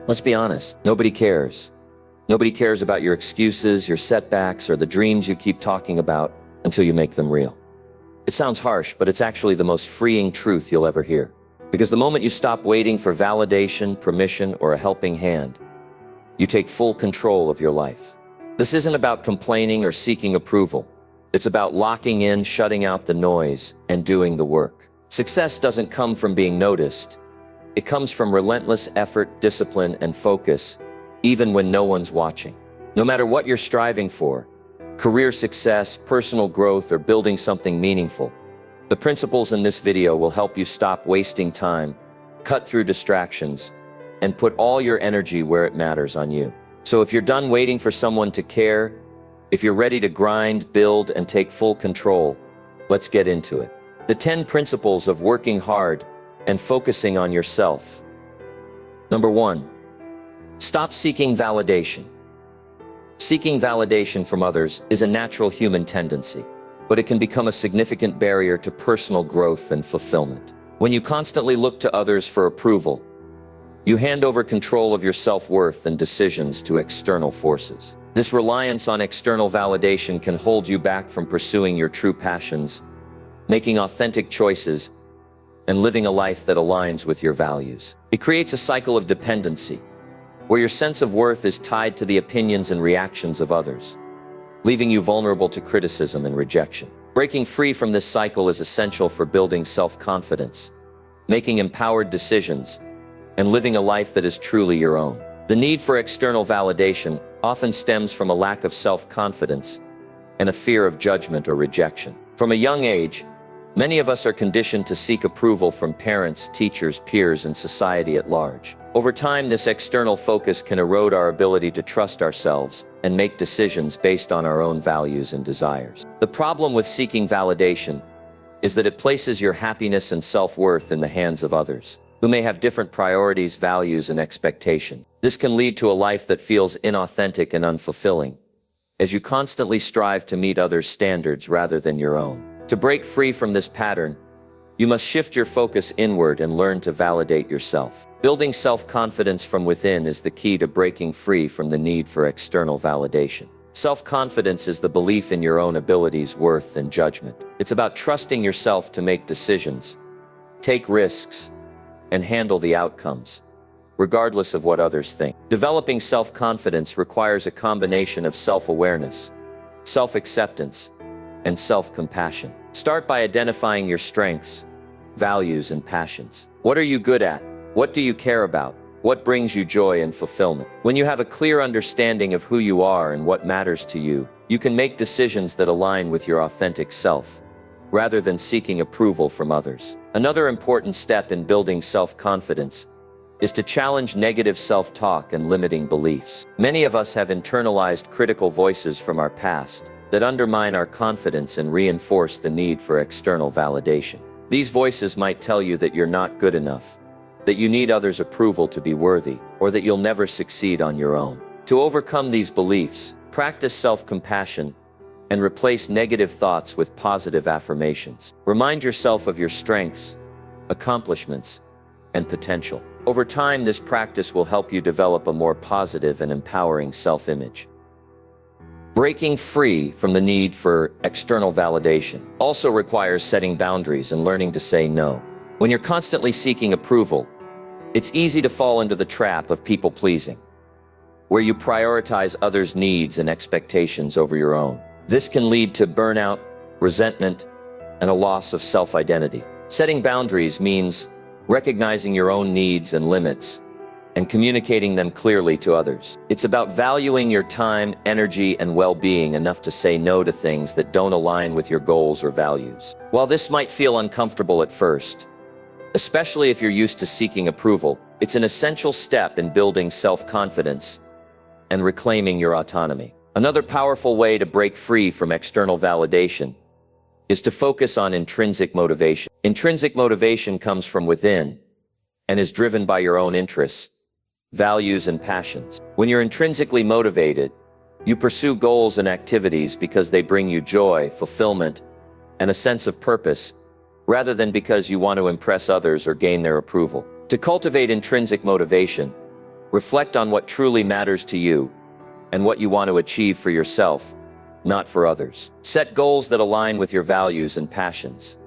Let's be honest, nobody cares. Nobody cares about your excuses, your setbacks, or the dreams you keep talking about until you make them real. It sounds harsh, but it's actually the most freeing truth you'll ever hear. Because the moment you stop waiting for validation, permission, or a helping hand, you take full control of your life. This isn't about complaining or seeking approval. It's about locking in, shutting out the noise, and doing the work. Success doesn't come from being noticed. It comes from relentless effort, discipline, and focus, even when no one's watching. No matter what you're striving for, career success, personal growth, or building something meaningful, the principles in this video will help you stop wasting time, cut through distractions, and put all your energy where it matters on you. So if you're done waiting for someone to care, if you're ready to grind, build, and take full control, let's get into it. The 10 principles of working hard and focusing on yourself. Number 1, stop seeking validation. Seeking validation from others is a natural human tendency, but it can become a significant barrier to personal growth and fulfillment. When you constantly look to others for approval, you hand over control of your self-worth and decisions to external forces. This reliance on external validation can hold you back from pursuing your true passions, making authentic choices, and living a life that aligns with your values. It creates a cycle of dependency, where your sense of worth is tied to the opinions and reactions of others, leaving you vulnerable to criticism and rejection. Breaking free from this cycle is essential for building self-confidence, making empowered decisions, and living a life that is truly your own. The need for external validation often stems from a lack of self-confidence and a fear of judgment or rejection. From a young age, many of us are conditioned to seek approval from parents, teachers, peers, and society at large. Over time, this external focus can erode our ability to trust ourselves and make decisions based on our own values and desires. The problem with seeking validation is that it places your happiness and self-worth in the hands of others, who may have different priorities, values, and expectations. This can lead to a life that feels inauthentic and unfulfilling, as you constantly strive to meet others' standards rather than your own. To break free from this pattern, you must shift your focus inward and learn to validate yourself. Building self-confidence from within is the key to breaking free from the need for external validation. Self-confidence is the belief in your own abilities, worth, and judgment. It's about trusting yourself to make decisions, take risks, and handle the outcomes, regardless of what others think. Developing self-confidence requires a combination of self-awareness, self-acceptance, and self-compassion. Start by identifying your strengths, values, and passions. What are you good at? What do you care about? What brings you joy and fulfillment? When you have a clear understanding of who you are and what matters to you, you can make decisions that align with your authentic self, rather than seeking approval from others. Another important step in building self-confidence is to challenge negative self-talk and limiting beliefs. Many of us have internalized critical voices from our past that undermine our confidence and reinforce the need for external validation. These voices might tell you that you're not good enough, that you need others' approval to be worthy, or that you'll never succeed on your own. To overcome these beliefs, practice self-compassion and replace negative thoughts with positive affirmations. Remind yourself of your strengths, accomplishments, and potential. Over time, this practice will help you develop a more positive and empowering self-image. Breaking free from the need for external validation also requires setting boundaries and learning to say no. When you're constantly seeking approval, it's easy to fall into the trap of people-pleasing, where you prioritize others' needs and expectations over your own. This can lead to burnout, resentment, and a loss of self-identity. Setting boundaries means recognizing your own needs and limits and communicating them clearly to others. It's about valuing your time, energy, and well-being enough to say no to things that don't align with your goals or values. While this might feel uncomfortable at first, especially if you're used to seeking approval, it's an essential step in building self-confidence and reclaiming your autonomy. Another powerful way to break free from external validation is to focus on intrinsic motivation. Intrinsic motivation comes from within and is driven by your own interests, values, and passions. When you're intrinsically motivated, you pursue goals and activities because they bring you joy, fulfillment, and a sense of purpose, rather than because you want to impress others or gain their approval. To cultivate intrinsic motivation Reflect on what truly matters to you and what you want to achieve for yourself, not for others. Set goals that align with your values and passions,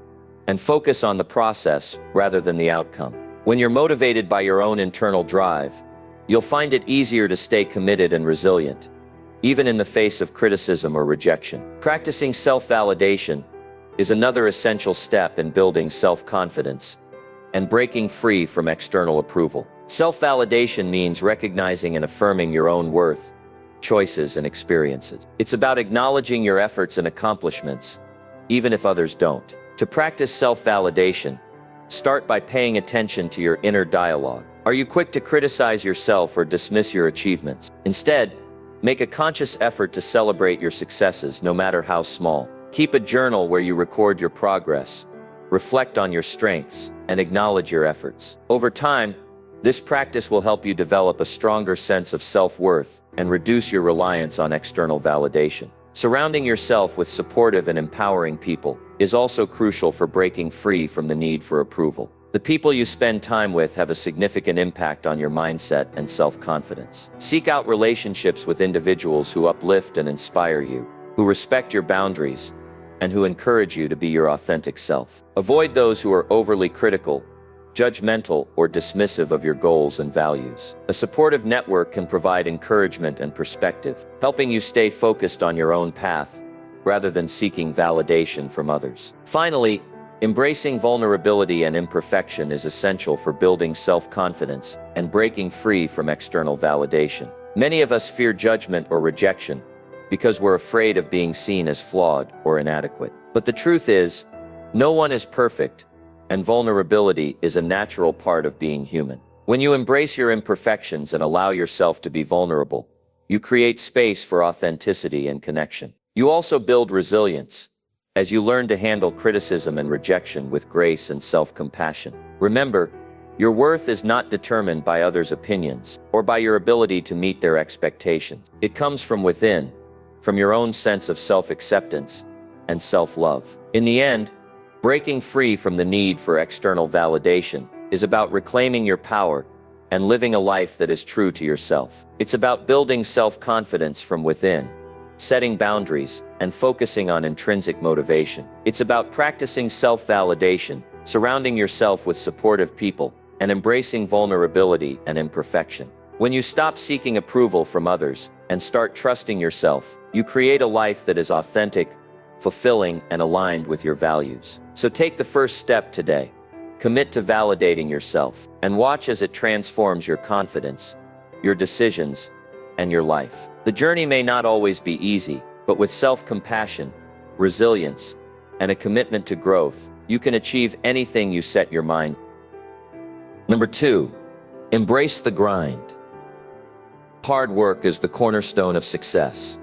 and focus on the process rather than the outcome. When you're motivated by your own internal drive, you'll find it easier to stay committed and resilient, even in the face of criticism or rejection. Practicing self-validation is another essential step in building self-confidence and breaking free from external approval. Self-validation means recognizing and affirming your own worth, choices, and experiences. It's about acknowledging your efforts and accomplishments, even if others don't. To practice self-validation, start by paying attention to your inner dialogue. Are you quick to criticize yourself or dismiss your achievements? Instead, make a conscious effort to celebrate your successes, no matter how small. Keep a journal where you record your progress, reflect on your strengths, and acknowledge your efforts. Over time, this practice will help you develop a stronger sense of self-worth and reduce your reliance on external validation. Surrounding yourself with supportive and empowering people is also crucial for breaking free from the need for approval. The people you spend time with have a significant impact on your mindset and self-confidence. Seek out relationships with individuals who uplift and inspire you, who respect your boundaries, and who encourage you to be your authentic self. Avoid those who are overly critical, judgmental, or dismissive of your goals and values. A supportive network can provide encouragement and perspective, helping you stay focused on your own path rather than seeking validation from others. Finally, embracing vulnerability and imperfection is essential for building self-confidence and breaking free from external validation. Many of us fear judgment or rejection because we're afraid of being seen as flawed or inadequate. But the truth is, no one is perfect, and vulnerability is a natural part of being human. When you embrace your imperfections and allow yourself to be vulnerable, you create space for authenticity and connection. You also build resilience, as you learn to handle criticism and rejection with grace and self-compassion. Remember, your worth is not determined by others' opinions or by your ability to meet their expectations. It comes from within, from your own sense of self-acceptance and self-love. In the end, breaking free from the need for external validation is about reclaiming your power and living a life that is true to yourself. It's about building self-confidence from within, setting boundaries, and focusing on intrinsic motivation. It's about practicing self-validation, surrounding yourself with supportive people, and embracing vulnerability and imperfection. When you stop seeking approval from others and start trusting yourself, you create a life that is authentic, fulfilling, and aligned with your values. So take the first step today. Commit to validating yourself, and watch as it transforms your confidence, your decisions, and your life. The journey may not always be easy, but with self-compassion, resilience, and a commitment to growth, you can achieve anything you set your mind. Number 2, embrace the grind. Hard work is the cornerstone of success,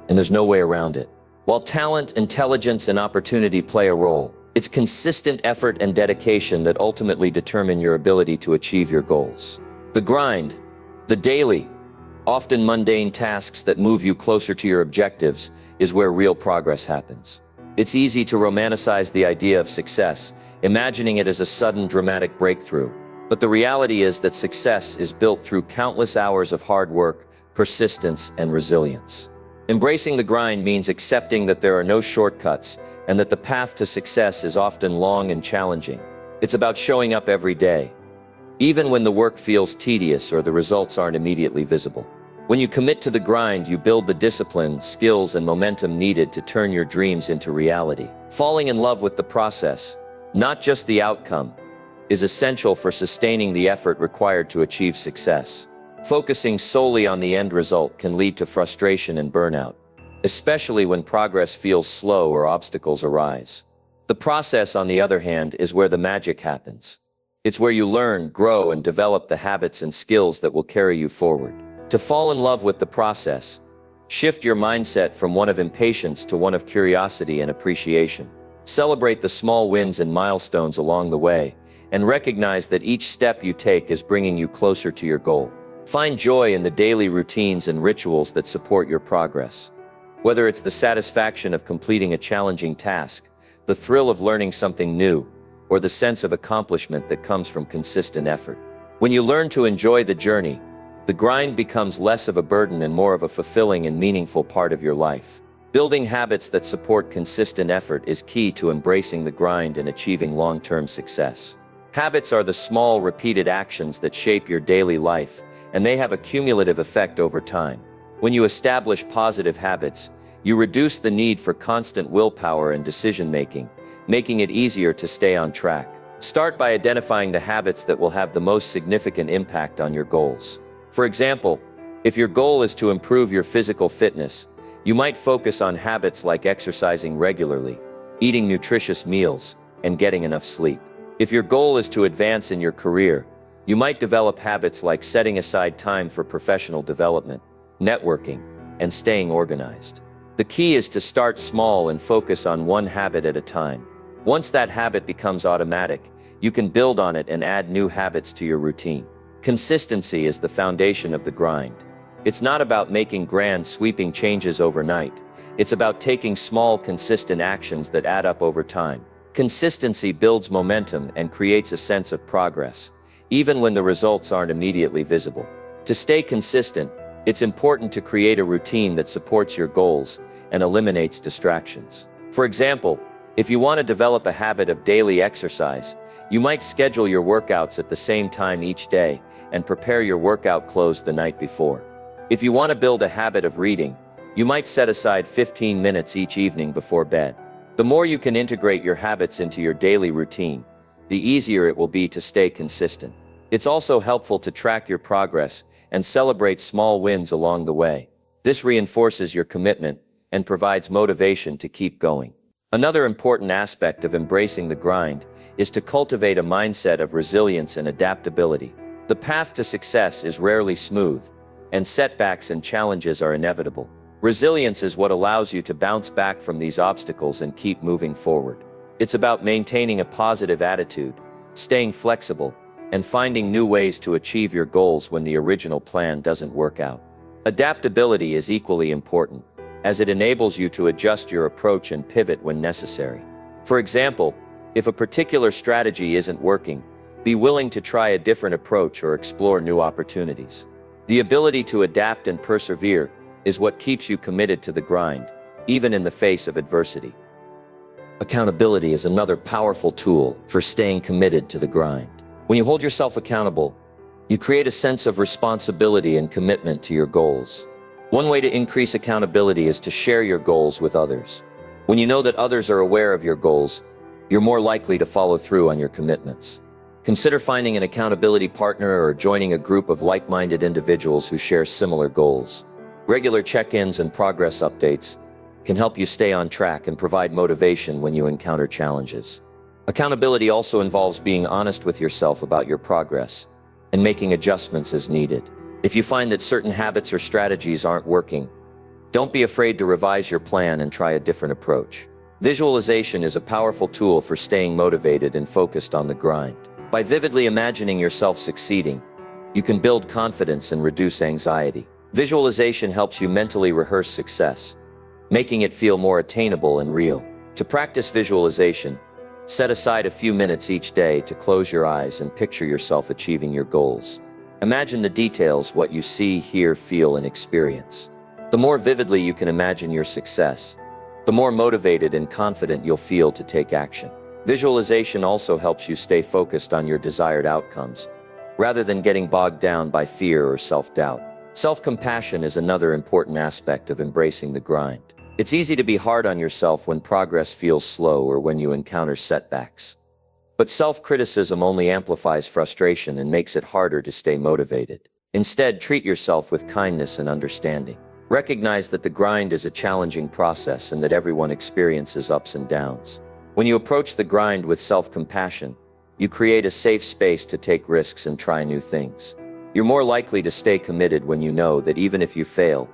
and there's no way around it. While talent, intelligence, and opportunity play a role, it's consistent effort and dedication that ultimately determine your ability to achieve your goals. The grind, the daily, often mundane tasks that move you closer to your objectives, is where real progress happens. It's easy to romanticize the idea of success, imagining it as a sudden dramatic breakthrough. But the reality is that success is built through countless hours of hard work, persistence, and resilience. Embracing the grind means accepting that there are no shortcuts and that the path to success is often long and challenging. It's about showing up every day, even when the work feels tedious or the results aren't immediately visible. When you commit to the grind, you build the discipline, skills, and momentum needed to turn your dreams into reality. Falling in love with the process, not just the outcome, is essential for sustaining the effort required to achieve success. Focusing solely on the end result can lead to frustration and burnout, especially when progress feels slow or obstacles arise. The process, on the other hand, is where the magic happens. It's where you learn, grow, and develop the habits and skills that will carry you forward. To fall in love with the process, shift your mindset from one of impatience to one of curiosity and appreciation. Celebrate the small wins and milestones along the way, and recognize that each step you take is bringing you closer to your goal. Find joy in the daily routines and rituals that support your progress. Whether it's the satisfaction of completing a challenging task, the thrill of learning something new, or the sense of accomplishment that comes from consistent effort. When you learn to enjoy the journey, The grind becomes less of a burden and more of a fulfilling and meaningful part of your life. Building habits that support consistent effort is key to embracing the grind and achieving long-term success. Habits are the small, repeated actions that shape your daily life, and they have a cumulative effect over time. When you establish positive habits, you reduce the need for constant willpower and decision-making, making it easier to stay on track. Start by identifying the habits that will have the most significant impact on your goals. For example, if your goal is to improve your physical fitness, you might focus on habits like exercising regularly, eating nutritious meals, and getting enough sleep. If your goal is to advance in your career, you might develop habits like setting aside time for professional development, networking, and staying organized. The key is to start small and focus on one habit at a time. Once that habit becomes automatic, you can build on it and add new habits to your routine. Consistency is the foundation of the grind. It's not about making grand, sweeping changes overnight. It's about taking small, consistent actions that add up over time. Consistency builds momentum and creates a sense of progress, even when the results aren't immediately visible. To stay consistent, it's important to create a routine that supports your goals and eliminates distractions. For example, if you want to develop a habit of daily exercise, you might schedule your workouts at the same time each day and prepare your workout clothes the night before. If you want to build a habit of reading, you might set aside 15 minutes each evening before bed. The more you can integrate your habits into your daily routine, the easier it will be to stay consistent. It's also helpful to track your progress and celebrate small wins along the way. This reinforces your commitment and provides motivation to keep going. Another important aspect of embracing the grind is to cultivate a mindset of resilience and adaptability. The path to success is rarely smooth, and setbacks and challenges are inevitable. Resilience is what allows you to bounce back from these obstacles and keep moving forward. It's about maintaining a positive attitude, staying flexible, and finding new ways to achieve your goals when the original plan doesn't work out. Adaptability is equally important, as it enables you to adjust your approach and pivot when necessary. For example, if a particular strategy isn't working, be willing to try a different approach or explore new opportunities. The ability to adapt and persevere is what keeps you committed to the grind, even in the face of adversity. Accountability is another powerful tool for staying committed to the grind. When you hold yourself accountable, you create a sense of responsibility and commitment to your goals. One way to increase accountability is to share your goals with others. When you know that others are aware of your goals, you're more likely to follow through on your commitments. Consider finding an accountability partner or joining a group of like-minded individuals who share similar goals. Regular check-ins and progress updates can help you stay on track and provide motivation when you encounter challenges. Accountability also involves being honest with yourself about your progress and making adjustments as needed. If you find that certain habits or strategies aren't working, don't be afraid to revise your plan and try a different approach. Visualization is a powerful tool for staying motivated and focused on the grind. By vividly imagining yourself succeeding, you can build confidence and reduce anxiety. Visualization helps you mentally rehearse success, making it feel more attainable and real. To practice visualization, set aside a few minutes each day to close your eyes and picture yourself achieving your goals. Imagine the details, what you see, hear, feel, and experience. The more vividly you can imagine your success, the more motivated and confident you'll feel to take action. Visualization also helps you stay focused on your desired outcomes, rather than getting bogged down by fear or self-doubt. Self-compassion is another important aspect of embracing the grind. It's easy to be hard on yourself when progress feels slow or when you encounter setbacks. But self-criticism only amplifies frustration and makes it harder to stay motivated. Instead, treat yourself with kindness and understanding. Recognize that the grind is a challenging process and that everyone experiences ups and downs. When you approach the grind with self-compassion, you create a safe space to take risks and try new things. You're more likely to stay committed when you know that even if you fail,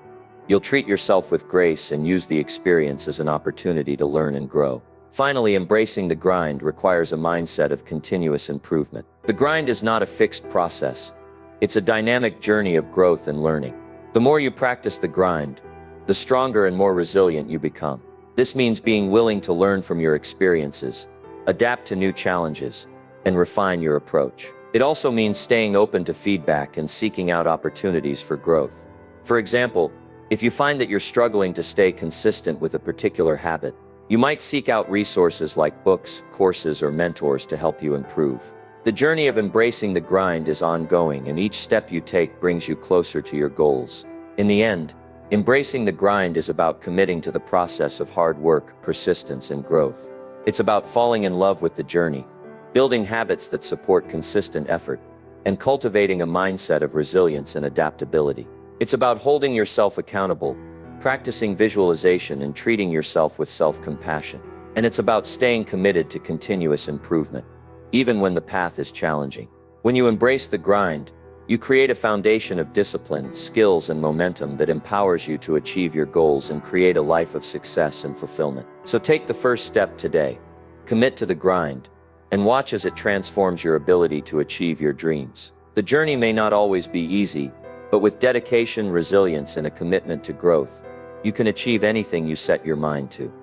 you'll treat yourself with grace and use the experience as an opportunity to learn and grow. Finally, embracing the grind requires a mindset of continuous improvement. The grind is not a fixed process. It's a dynamic journey of growth and learning. The more you practice the grind, the stronger and more resilient you become. This means being willing to learn from your experiences, adapt to new challenges, and refine your approach. It also means staying open to feedback and seeking out opportunities for growth. For example, if you find that you're struggling to stay consistent with a particular habit, you might seek out resources like books, courses, or mentors to help you improve. The journey of embracing the grind is ongoing, and each step you take brings you closer to your goals. In the end, embracing the grind is about committing to the process of hard work, persistence, and growth. It's about falling in love with the journey, building habits that support consistent effort, and cultivating a mindset of resilience and adaptability. It's about holding yourself accountable, practicing visualization, and treating yourself with self-compassion. And it's about staying committed to continuous improvement, even when the path is challenging. When you embrace the grind, you create a foundation of discipline, skills, and momentum that empowers you to achieve your goals and create a life of success and fulfillment. So take the first step today, commit to the grind, and watch as it transforms your ability to achieve your dreams. The journey may not always be easy, but with dedication, resilience, and a commitment to growth, you can achieve anything you set your mind to.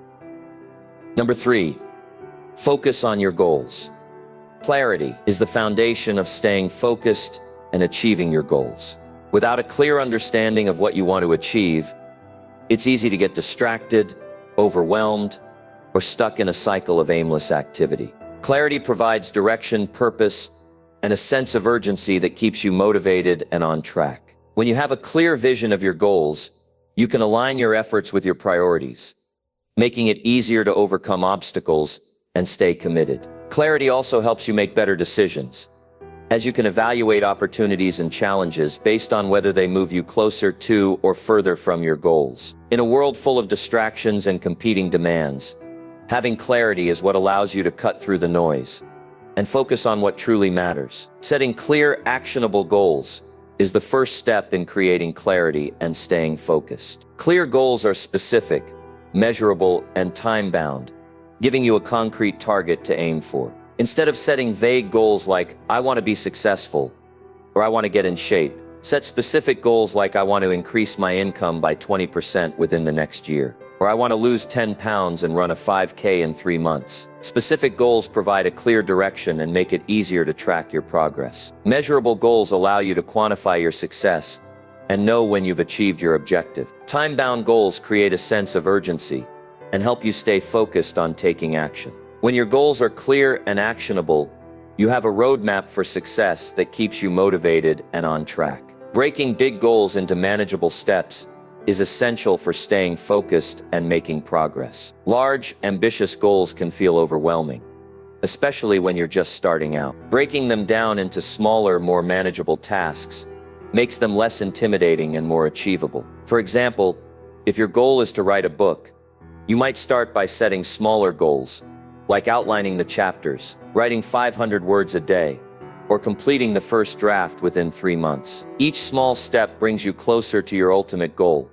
Number 3, focus on your goals. Clarity is the foundation of staying focused and achieving your goals. Without a clear understanding of what you want to achieve, it's easy to get distracted, overwhelmed, or stuck in a cycle of aimless activity. Clarity provides direction, purpose, and a sense of urgency that keeps you motivated and on track. When you have a clear vision of your goals, you can align your efforts with your priorities, making it easier to overcome obstacles and stay committed. Clarity also helps you make better decisions, as you can evaluate opportunities and challenges based on whether they move you closer to or further from your goals. In a world full of distractions and competing demands, having clarity is what allows you to cut through the noise and focus on what truly matters. Setting clear, actionable goals is the first step in creating clarity and staying focused. Clear goals are specific, measurable, and time-bound, giving you a concrete target to aim for. Instead of setting vague goals like, I want to be successful, or I want to get in shape, set specific goals like, I want to increase my income by 20% within the next year, or I want to lose 10 pounds and run a 5K in 3 months. Specific goals provide a clear direction and make it easier to track your progress. Measurable goals allow you to quantify your success and know when you've achieved your objective. Time-bound goals create a sense of urgency and help you stay focused on taking action. When your goals are clear and actionable, you have a roadmap for success that keeps you motivated and on track. Breaking big goals into manageable steps is essential for staying focused and making progress. Large, ambitious goals can feel overwhelming, especially when you're just starting out. Breaking them down into smaller, more manageable tasks makes them less intimidating and more achievable. For example, if your goal is to write a book, you might start by setting smaller goals, like outlining the chapters, writing 500 words a day, or completing the first draft within 3 months. Each small step brings you closer to your ultimate goal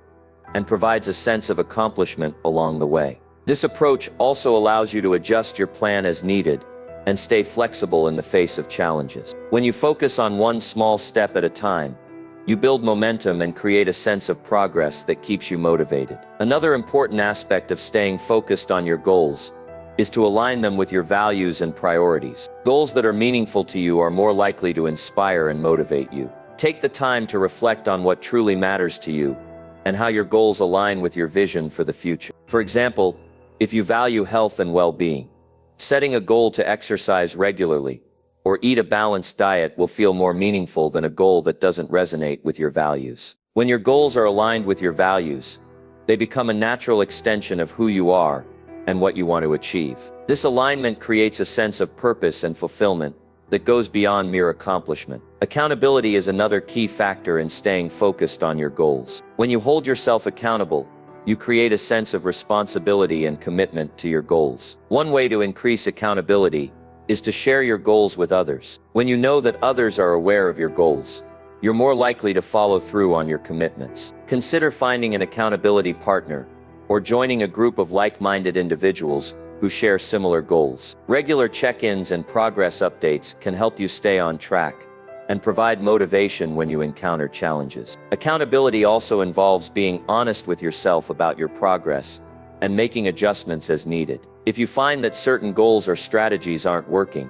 and provides a sense of accomplishment along the way. This approach also allows you to adjust your plan as needed and stay flexible in the face of challenges. When you focus on one small step at a time, you build momentum and create a sense of progress that keeps you motivated. Another important aspect of staying focused on your goals is to align them with your values and priorities. Goals that are meaningful to you are more likely to inspire and motivate you. Take the time to reflect on what truly matters to you and how your goals align with your vision for the future. For example, if you value health and well-being, setting a goal to exercise regularly or eat a balanced diet will feel more meaningful than a goal that doesn't resonate with your values. When your goals are aligned with your values, they become a natural extension of who you are and what you want to achieve. This alignment creates a sense of purpose and fulfillment that goes beyond mere accomplishment. Accountability is another key factor in staying focused on your goals. When you hold yourself accountable, you create a sense of responsibility and commitment to your goals. One way to increase accountability is to share your goals with others. When you know that others are aware of your goals, you're more likely to follow through on your commitments. Consider finding an accountability partner or joining a group of like-minded individuals who share similar goals. Regular check-ins and progress updates can help you stay on track and provide motivation when you encounter challenges. Accountability also involves being honest with yourself about your progress and making adjustments as needed. If you find that certain goals or strategies aren't working,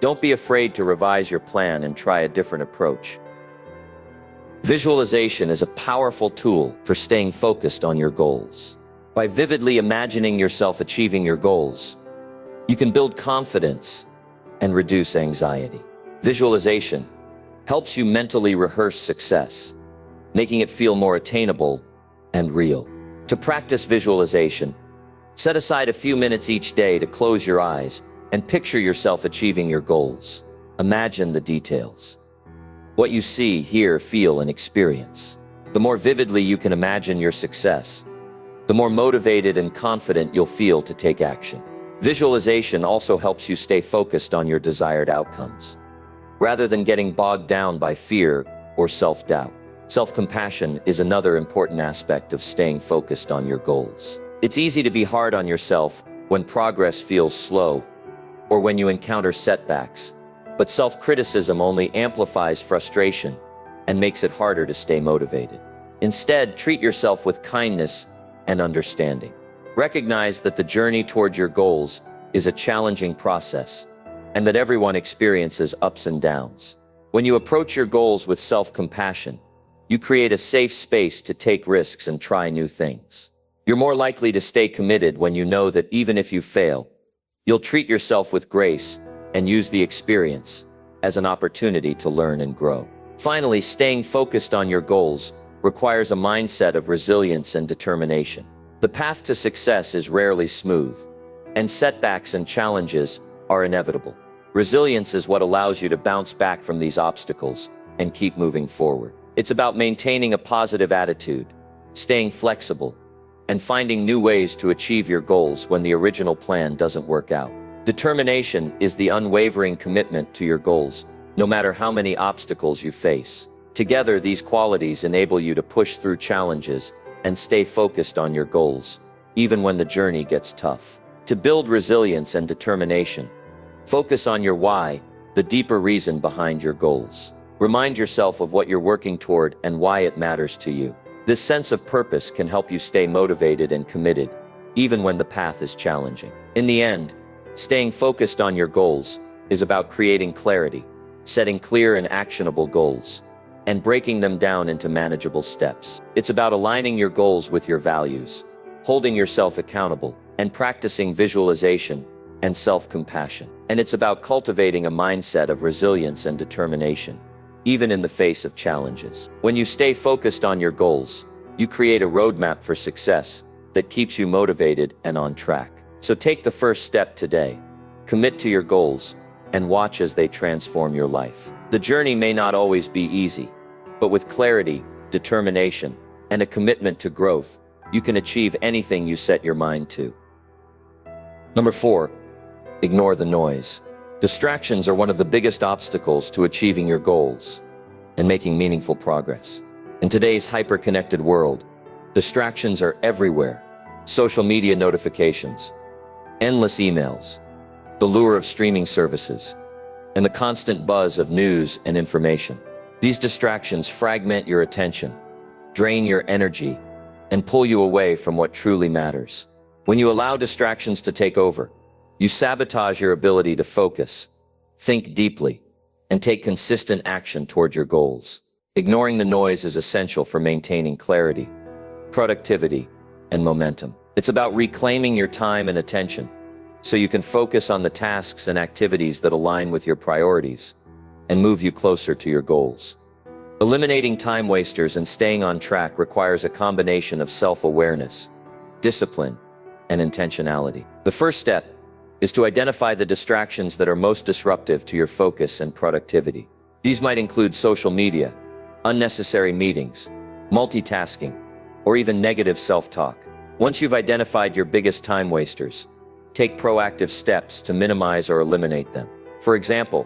Don't be afraid to revise your plan and try a different approach. Visualization is a powerful tool for staying focused on your goals. By vividly imagining yourself achieving your goals, you can build confidence and reduce anxiety. Visualization helps you mentally rehearse success, making it feel more attainable and real. To practice visualization, set aside a few minutes each day to close your eyes and picture yourself achieving your goals. Imagine the details. What you see, hear, feel, and experience. The more vividly you can imagine your success, the more motivated and confident you'll feel to take action. Visualization also helps you stay focused on your desired outcomes, rather than getting bogged down by fear or self-doubt. Self-compassion is another important aspect of staying focused on your goals. It's easy to be hard on yourself when progress feels slow or when you encounter setbacks, but self-criticism only amplifies frustration and makes it harder to stay motivated. Instead, treat yourself with kindness and understanding. Recognize that the journey toward your goals is a challenging process and that everyone experiences ups and downs. When you approach your goals with self-compassion, you create a safe space to take risks and try new things. You're more likely to stay committed when you know that even if you fail, you'll treat yourself with grace and use the experience as an opportunity to learn and grow. Finally, staying focused on your goals requires a mindset of resilience and determination. The path to success is rarely smooth, and setbacks and challenges are inevitable. Resilience is what allows you to bounce back from these obstacles and keep moving forward. It's about maintaining a positive attitude, staying flexible, and finding new ways to achieve your goals when the original plan doesn't work out. Determination is the unwavering commitment to your goals, no matter how many obstacles you face. Together, these qualities enable you to push through challenges and stay focused on your goals, even when the journey gets tough. To build resilience and determination, focus on your why, the deeper reason behind your goals. Remind yourself of what you're working toward and why it matters to you. This sense of purpose can help you stay motivated and committed, even when the path is challenging. In the end, staying focused on your goals is about creating clarity, setting clear and actionable goals, and breaking them down into manageable steps. It's about aligning your goals with your values, holding yourself accountable, and practicing visualization and self-compassion. And it's about cultivating a mindset of resilience and determination, even in the face of challenges. When you stay focused on your goals, you create a roadmap for success that keeps you motivated and on track. So take the first step today. Commit to your goals and watch as they transform your life. The journey may not always be easy, but with clarity, determination, and a commitment to growth, you can achieve anything you set your mind to. Number 4, ignore the noise. Distractions are one of the biggest obstacles to achieving your goals and making meaningful progress. In today's hyper-connected world, distractions are everywhere. Social media notifications, endless emails, the lure of streaming services, and the constant buzz of news and information. These distractions fragment your attention, drain your energy, and pull you away from what truly matters. When you allow distractions to take over, you sabotage your ability to focus, think deeply, and take consistent action toward your goals. Ignoring the noise is essential for maintaining clarity, productivity, and momentum. It's about reclaiming your time and attention so you can focus on the tasks and activities that align with your priorities and move you closer to your goals. Eliminating time wasters and staying on track requires a combination of self-awareness, discipline, and intentionality. The first step is to identify the distractions that are most disruptive to your focus and productivity. These might include social media, unnecessary meetings, multitasking, or even negative self-talk. Once you've identified your biggest time wasters, take proactive steps to minimize or eliminate them. For example,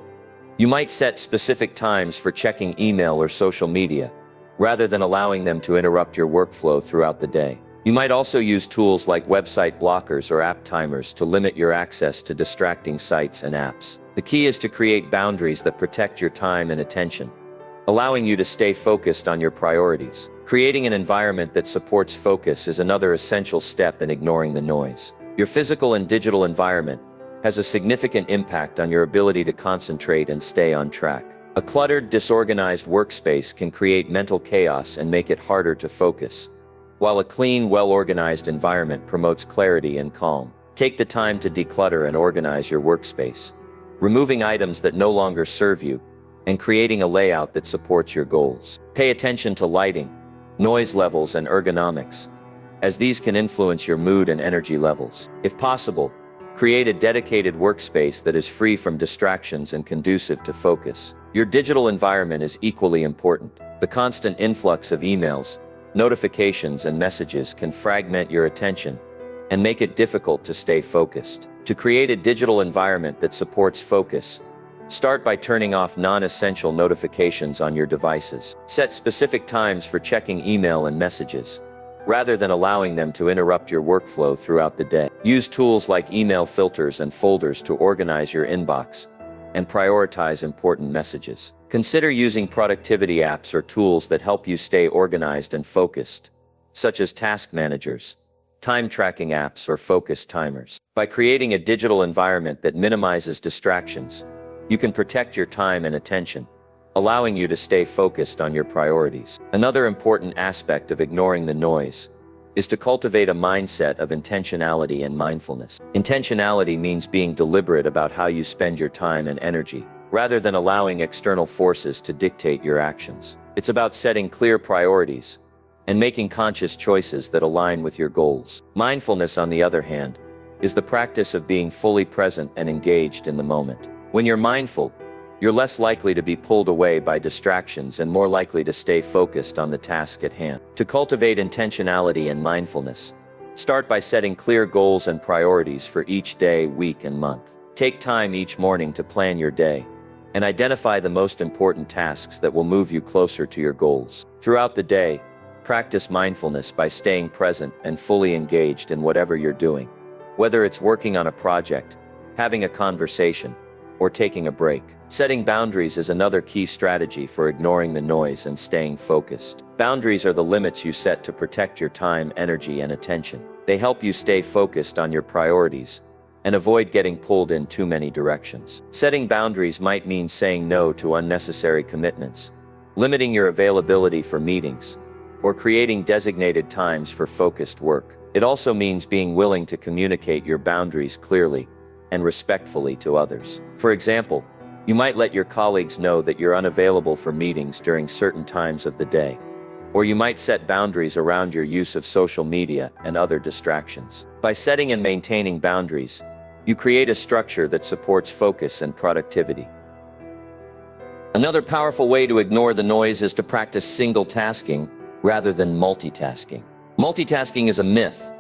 you might set specific times for checking email or social media, rather than allowing them to interrupt your workflow throughout the day. You might also use tools like website blockers or app timers to limit your access to distracting sites and apps. The key is to create boundaries that protect your time and attention, allowing you to stay focused on your priorities. Creating an environment that supports focus is another essential step in ignoring the noise. Your physical and digital environment has a significant impact on your ability to concentrate and stay on track. A cluttered, disorganized workspace can create mental chaos and make it harder to focus, while a clean, well-organized environment promotes clarity and calm. Take the time to declutter and organize your workspace, removing items that no longer serve you and creating a layout that supports your goals. Pay attention to lighting, noise levels, and ergonomics, as these can influence your mood and energy levels. If possible, create a dedicated workspace that is free from distractions and conducive to focus. Your digital environment is equally important. The constant influx of emails, notifications, and messages can fragment your attention and make it difficult to stay focused. To create a digital environment that supports focus, start by turning off non-essential notifications on your devices. Set specific times for checking email and messages, rather than allowing them to interrupt your workflow throughout the day. Use tools like email filters and folders to organize your inbox and prioritize important messages. Consider using productivity apps or tools that help you stay organized and focused, such as task managers, time tracking apps, or focus timers. By creating a digital environment that minimizes distractions, you can protect your time and attention, allowing you to stay focused on your priorities. Another important aspect of ignoring the noise is to cultivate a mindset of intentionality and mindfulness. Intentionality means being deliberate about how you spend your time and energy, rather than allowing external forces to dictate your actions. It's about setting clear priorities and making conscious choices that align with your goals. Mindfulness, on the other hand, is the practice of being fully present and engaged in the moment. When you're mindful, you're less likely to be pulled away by distractions and more likely to stay focused on the task at hand. To cultivate intentionality and mindfulness, start by setting clear goals and priorities for each day, week, and month. Take time each morning to plan your day and identify the most important tasks that will move you closer to your goals. Throughout the day, practice mindfulness by staying present and fully engaged in whatever you're doing, whether it's working on a project, having a conversation, or taking a break. Setting boundaries is another key strategy for ignoring the noise and staying focused. Boundaries are the limits you set to protect your time, energy, and attention. They help you stay focused on your priorities and avoid getting pulled in too many directions. Setting boundaries might mean saying no to unnecessary commitments, limiting your availability for meetings, or creating designated times for focused work. It also means being willing to communicate your boundaries clearly and respectfully to others. For example, you might let your colleagues know that you're unavailable for meetings during certain times of the day, or you might set boundaries around your use of social media and other distractions. By setting and maintaining boundaries, you create a structure that supports focus and productivity. Another powerful way to ignore the noise is to practice single tasking rather than multitasking. Multitasking is a myth.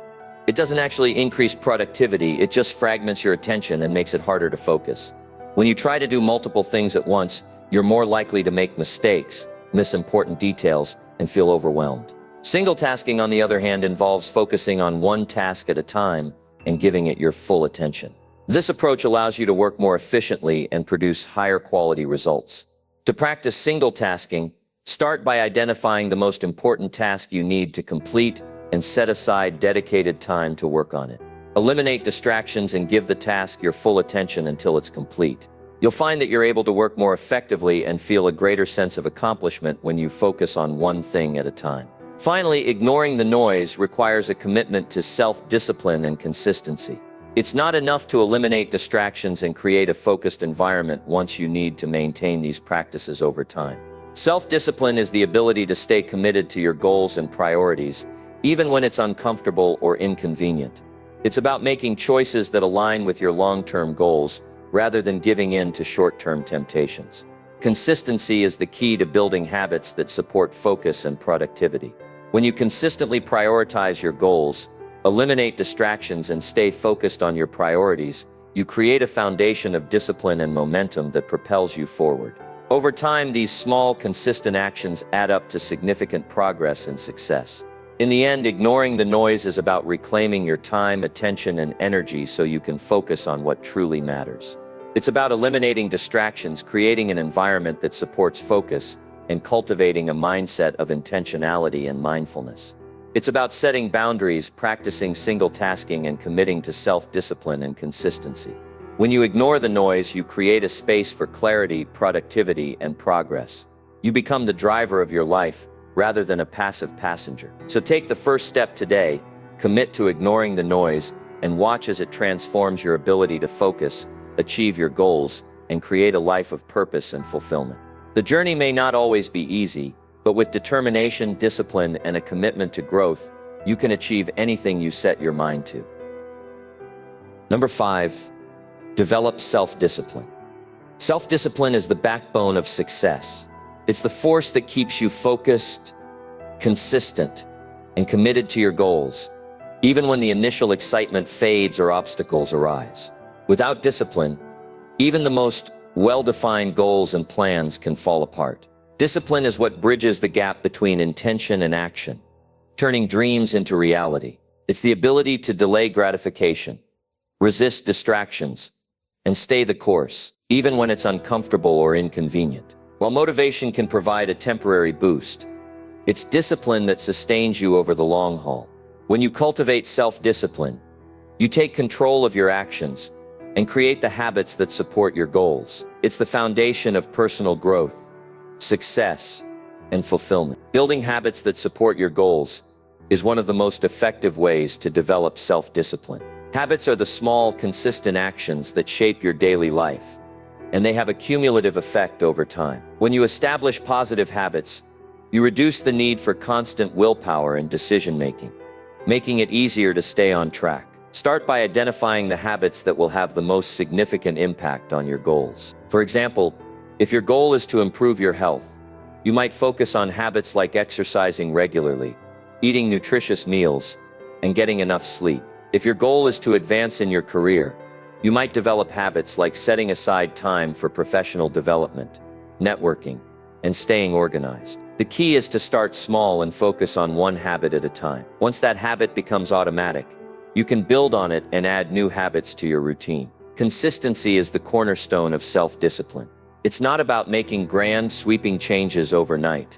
It doesn't actually increase productivity, it just fragments your attention and makes it harder to focus. When you try to do multiple things at once, you're more likely to make mistakes, miss important details, and feel overwhelmed. Single tasking, on the other hand, involves focusing on one task at a time and giving it your full attention. This approach allows you to work more efficiently and produce higher quality results. To practice single tasking, start by identifying the most important task you need to complete and set aside dedicated time to work on it. Eliminate distractions and give the task your full attention until it's complete. You'll find that you're able to work more effectively and feel a greater sense of accomplishment when you focus on one thing at a time. Finally, ignoring the noise requires a commitment to self-discipline and consistency. It's not enough to eliminate distractions and create a focused environment once you need to maintain these practices over time. Self-discipline is the ability to stay committed to your goals and priorities, even when it's uncomfortable or inconvenient. It's about making choices that align with your long-term goals, rather than giving in to short-term temptations. Consistency is the key to building habits that support focus and productivity. When you consistently prioritize your goals, eliminate distractions, and stay focused on your priorities, you create a foundation of discipline and momentum that propels you forward. Over time, these small, consistent actions add up to significant progress and success. In the end, ignoring the noise is about reclaiming your time, attention, and energy so you can focus on what truly matters. It's about eliminating distractions, creating an environment that supports focus, and cultivating a mindset of intentionality and mindfulness. It's about setting boundaries, practicing single tasking, and committing to self-discipline and consistency. When you ignore the noise, you create a space for clarity, productivity, and progress. You become the driver of your life rather than a passive passenger. So take the first step today, commit to ignoring the noise, and watch as it transforms your ability to focus, achieve your goals, and create a life of purpose and fulfillment. The journey may not always be easy, but with determination, discipline, and a commitment to growth, you can achieve anything you set your mind to. Number 5, develop self-discipline. Self-discipline is the backbone of success. It's the force that keeps you focused, consistent, and committed to your goals, even when the initial excitement fades or obstacles arise. Without discipline, even the most well-defined goals and plans can fall apart. Discipline is what bridges the gap between intention and action, turning dreams into reality. It's the ability to delay gratification, resist distractions, and stay the course, even when it's uncomfortable or inconvenient. While motivation can provide a temporary boost, it's discipline that sustains you over the long haul. When you cultivate self-discipline, you take control of your actions and create the habits that support your goals. It's the foundation of personal growth, success, and fulfillment. Building habits that support your goals is one of the most effective ways to develop self-discipline. Habits are the small, consistent actions that shape your daily life, and they have a cumulative effect over time. When you establish positive habits, you reduce the need for constant willpower and decision-making, making it easier to stay on track. Start by identifying the habits that will have the most significant impact on your goals. For example, if your goal is to improve your health, you might focus on habits like exercising regularly, eating nutritious meals, and getting enough sleep. If your goal is to advance in your career, you might develop habits like setting aside time for professional development, networking, and staying organized. The key is to start small and focus on one habit at a time. Once that habit becomes automatic, you can build on it and add new habits to your routine. Consistency is the cornerstone of self-discipline. It's not about making grand, sweeping changes overnight.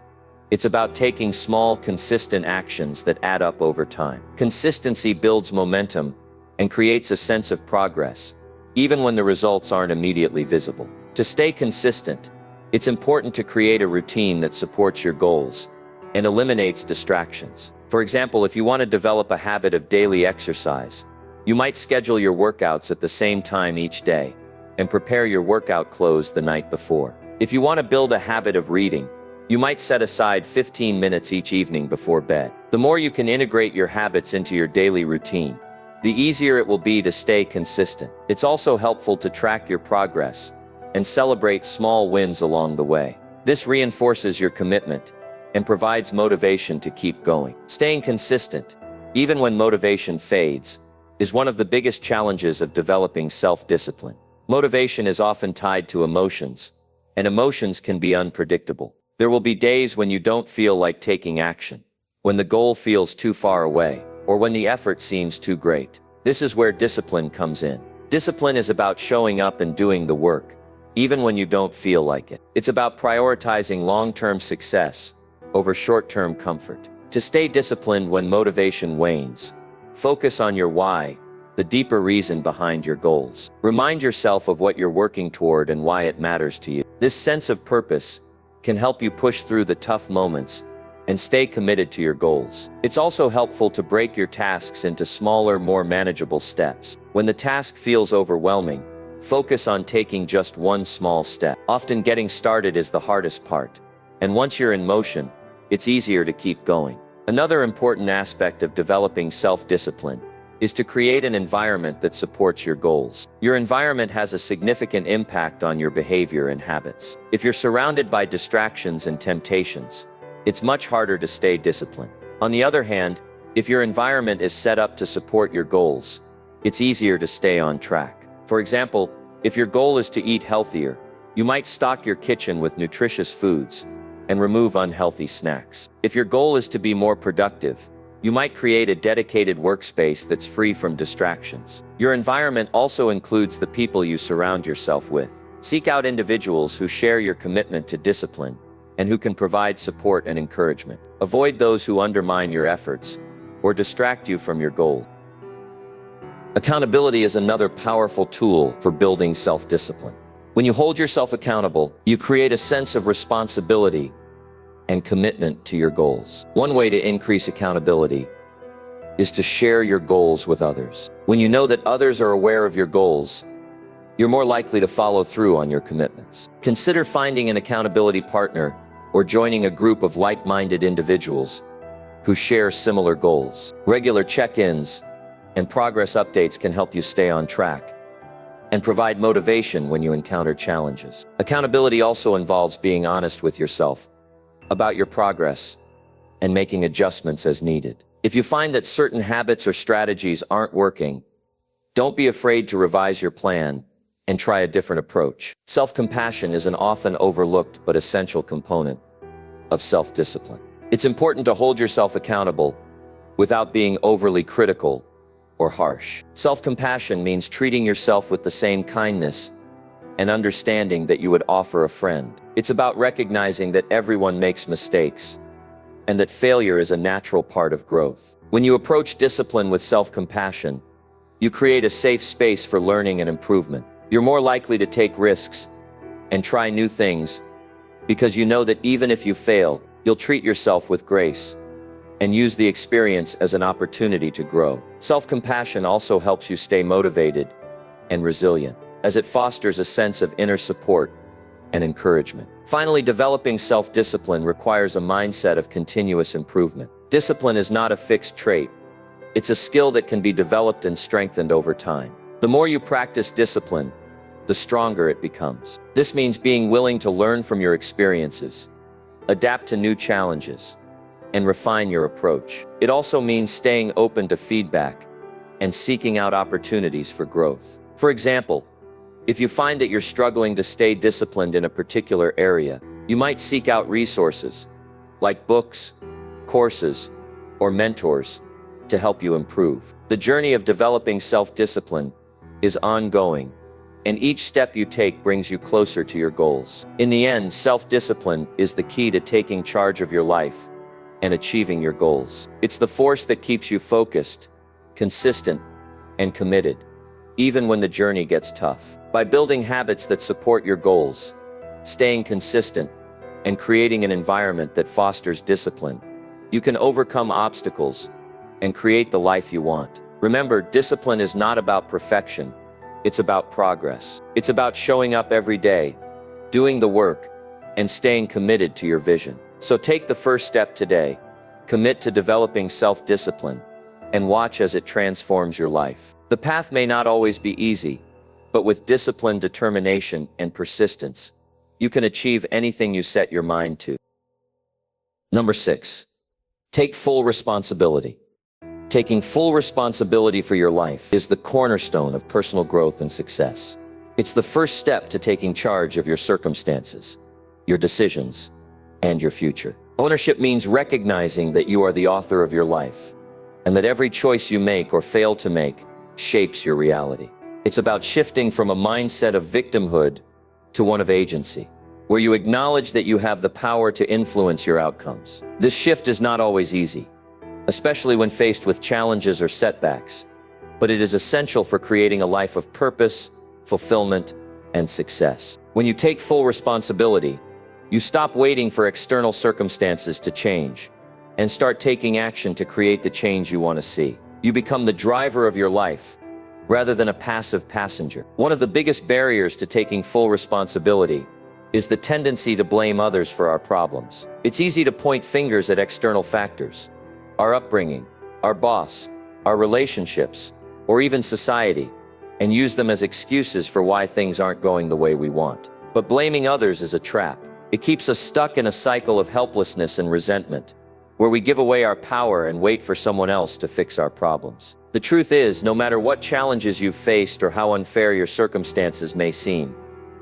It's about taking small, consistent actions that add up over time. Consistency builds momentum and creates a sense of progress, even when the results aren't immediately visible. To stay consistent, it's important to create a routine that supports your goals and eliminates distractions. For example, if you want to develop a habit of daily exercise, you might schedule your workouts at the same time each day and prepare your workout clothes the night before. If you want to build a habit of reading, you might set aside 15 minutes each evening before bed. The more you can integrate your habits into your daily routine, the easier it will be to stay consistent. It's also helpful to track your progress and celebrate small wins along the way. This reinforces your commitment and provides motivation to keep going. Staying consistent, even when motivation fades, is one of the biggest challenges of developing self-discipline. Motivation is often tied to emotions, and emotions can be unpredictable. There will be days when you don't feel like taking action, when the goal feels too far away, or when the effort seems too great. This is where discipline comes in. Discipline is about showing up and doing the work, even when you don't feel like it. It's about prioritizing long-term success over short-term comfort. To stay disciplined when motivation wanes, focus on your why, the deeper reason behind your goals. Remind yourself of what you're working toward and why it matters to you. This sense of purpose can help you push through the tough moments and stay committed to your goals. It's also helpful to break your tasks into smaller, more manageable steps. When the task feels overwhelming, focus on taking just one small step. Often getting started is the hardest part, and once you're in motion, it's easier to keep going. Another important aspect of developing self-discipline is to create an environment that supports your goals. Your environment has a significant impact on your behavior and habits. If you're surrounded by distractions and temptations, it's much harder to stay disciplined. On the other hand, if your environment is set up to support your goals, it's easier to stay on track. For example, if your goal is to eat healthier, you might stock your kitchen with nutritious foods and remove unhealthy snacks. If your goal is to be more productive, you might create a dedicated workspace that's free from distractions. Your environment also includes the people you surround yourself with. Seek out individuals who share your commitment to discipline and who can provide support and encouragement. Avoid those who undermine your efforts or distract you from your goal. Accountability is another powerful tool for building self-discipline. When you hold yourself accountable, you create a sense of responsibility and commitment to your goals. One way to increase accountability is to share your goals with others. When you know that others are aware of your goals, you're more likely to follow through on your commitments. Consider finding an accountability partner or joining a group of like-minded individuals who share similar goals. Regular check-ins and progress updates can help you stay on track and provide motivation when you encounter challenges. Accountability also involves being honest with yourself about your progress and making adjustments as needed. If you find that certain habits or strategies aren't working, don't be afraid to revise your plan and try a different approach. Self-compassion is an often overlooked but essential component of self-discipline. It's important to hold yourself accountable without being overly critical or harsh. Self-compassion means treating yourself with the same kindness and understanding that you would offer a friend. It's about recognizing that everyone makes mistakes and that failure is a natural part of growth. When you approach discipline with self-compassion, you create a safe space for learning and improvement. You're more likely to take risks and try new things because you know that even if you fail, you'll treat yourself with grace and use the experience as an opportunity to grow. Self-compassion also helps you stay motivated and resilient, as it fosters a sense of inner support and encouragement. Finally, developing self-discipline requires a mindset of continuous improvement. Discipline is not a fixed trait. It's a skill that can be developed and strengthened over time. The more you practice discipline, the stronger it becomes. This means being willing to learn from your experiences, adapt to new challenges, and refine your approach. It also means staying open to feedback and seeking out opportunities for growth. For example, if you find that you're struggling to stay disciplined in a particular area, you might seek out resources like books, courses, or mentors to help you improve. The journey of developing self-discipline is ongoing, and each step you take brings you closer to your goals. In the end, self-discipline is the key to taking charge of your life and achieving your goals. It's the force that keeps you focused, consistent, and committed, even when the journey gets tough. By building habits that support your goals, staying consistent, and creating an environment that fosters discipline, you can overcome obstacles and create the life you want. Remember, discipline is not about perfection. It's about progress. It's about showing up every day, doing the work, and staying committed to your vision. So take the first step today, commit to developing self-discipline, and watch as it transforms your life. The path may not always be easy, but with discipline, determination, and persistence, you can achieve anything you set your mind to. Number 6, take full responsibility. Taking full responsibility for your life is the cornerstone of personal growth and success. It's the first step to taking charge of your circumstances, your decisions, and your future. Ownership means recognizing that you are the author of your life, and that every choice you make or fail to make shapes your reality. It's about shifting from a mindset of victimhood to one of agency, where you acknowledge that you have the power to influence your outcomes. This shift is not always easy, especially when faced with challenges or setbacks, but it is essential for creating a life of purpose, fulfillment, and success. When you take full responsibility, you stop waiting for external circumstances to change and start taking action to create the change you want to see. You become the driver of your life rather than a passive passenger. One of the biggest barriers to taking full responsibility is the tendency to blame others for our problems. It's easy to point fingers at external factors, our upbringing, our boss, our relationships, or even society, and use them as excuses for why things aren't going the way we want. But blaming others is a trap. It keeps us stuck in a cycle of helplessness and resentment, where we give away our power and wait for someone else to fix our problems. The truth is, no matter what challenges you've faced or how unfair your circumstances may seem,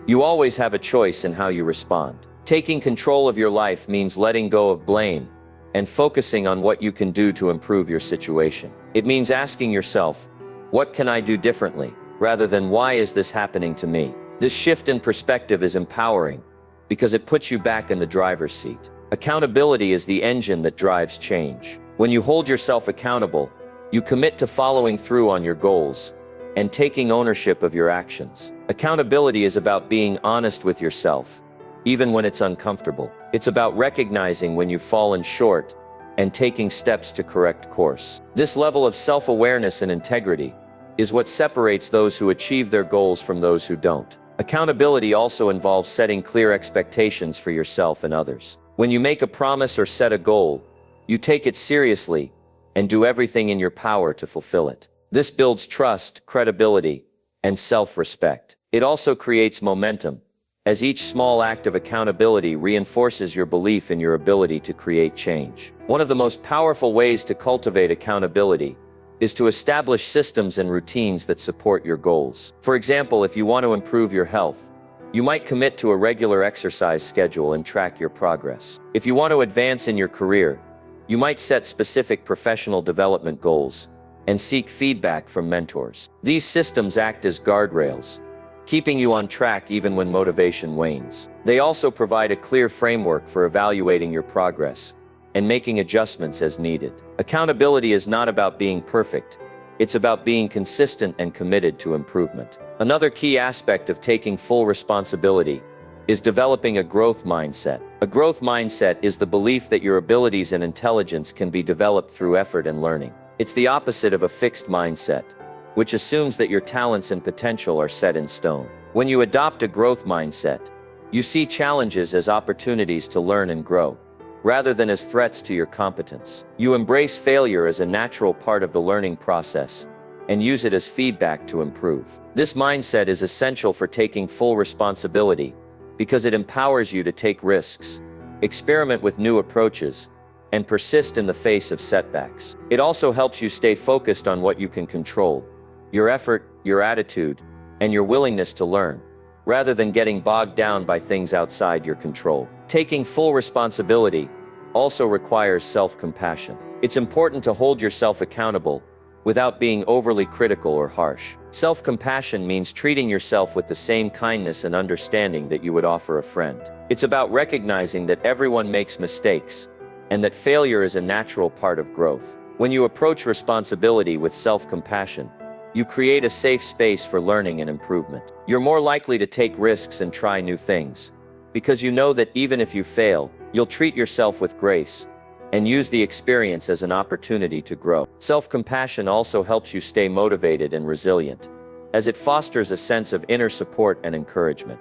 you always have a choice in how you respond. Taking control of your life means letting go of blame and focusing on what you can do to improve your situation. It means asking yourself, what can I do differently, rather than why is this happening to me? This shift in perspective is empowering because it puts you back in the driver's seat. Accountability is the engine that drives change. When you hold yourself accountable, you commit to following through on your goals and taking ownership of your actions. Accountability is about being honest with yourself, even when it's uncomfortable. It's about recognizing when you've fallen short and taking steps to correct course. This level of self-awareness and integrity is what separates those who achieve their goals from those who don't. Accountability also involves setting clear expectations for yourself and others. When you make a promise or set a goal, you take it seriously and do everything in your power to fulfill it. This builds trust, credibility, and self-respect. It also creates momentum, as each small act of accountability reinforces your belief in your ability to create change. One of the most powerful ways to cultivate accountability is to establish systems and routines that support your goals. For example, if you want to improve your health, you might commit to a regular exercise schedule and track your progress. If you want to advance in your career, you might set specific professional development goals and seek feedback from mentors. These systems act as guardrails, keeping you on track even when motivation wanes. They also provide a clear framework for evaluating your progress and making adjustments as needed. Accountability is not about being perfect. It's about being consistent and committed to improvement. Another key aspect of taking full responsibility is developing a growth mindset. A growth mindset is the belief that your abilities and intelligence can be developed through effort and learning. It's the opposite of a fixed mindset, which assumes that your talents and potential are set in stone. When you adopt a growth mindset, you see challenges as opportunities to learn and grow, rather than as threats to your competence. You embrace failure as a natural part of the learning process and use it as feedback to improve. This mindset is essential for taking full responsibility because it empowers you to take risks, experiment with new approaches, and persist in the face of setbacks. It also helps you stay focused on what you can control: your effort, your attitude, and your willingness to learn, rather than getting bogged down by things outside your control. Taking full responsibility also requires self-compassion. It's important to hold yourself accountable without being overly critical or harsh. Self-compassion means treating yourself with the same kindness and understanding that you would offer a friend. It's about recognizing that everyone makes mistakes and that failure is a natural part of growth. When you approach responsibility with self-compassion, you create a safe space for learning and improvement. You're more likely to take risks and try new things, because you know that even if you fail, you'll treat yourself with grace and use the experience as an opportunity to grow. Self-compassion also helps you stay motivated and resilient, as it fosters a sense of inner support and encouragement.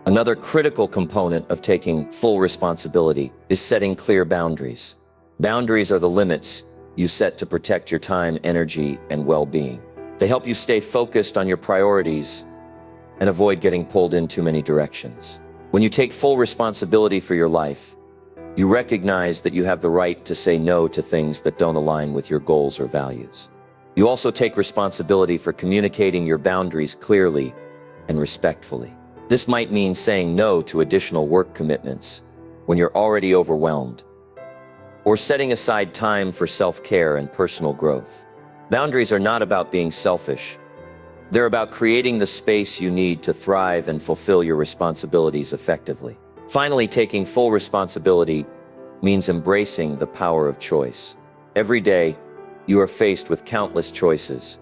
Another critical component of taking full responsibility is setting clear boundaries. Boundaries are the limits you set to protect your time, energy, and well-being. They help you stay focused on your priorities and avoid getting pulled in too many directions. When you take full responsibility for your life, you recognize that you have the right to say no to things that don't align with your goals or values. You also take responsibility for communicating your boundaries clearly and respectfully. This might mean saying no to additional work commitments when you're already overwhelmed, or setting aside time for self-care and personal growth. Boundaries are not about being selfish. They're about creating the space you need to thrive and fulfill your responsibilities effectively. Finally, taking full responsibility means embracing the power of choice. Every day, you are faced with countless choices,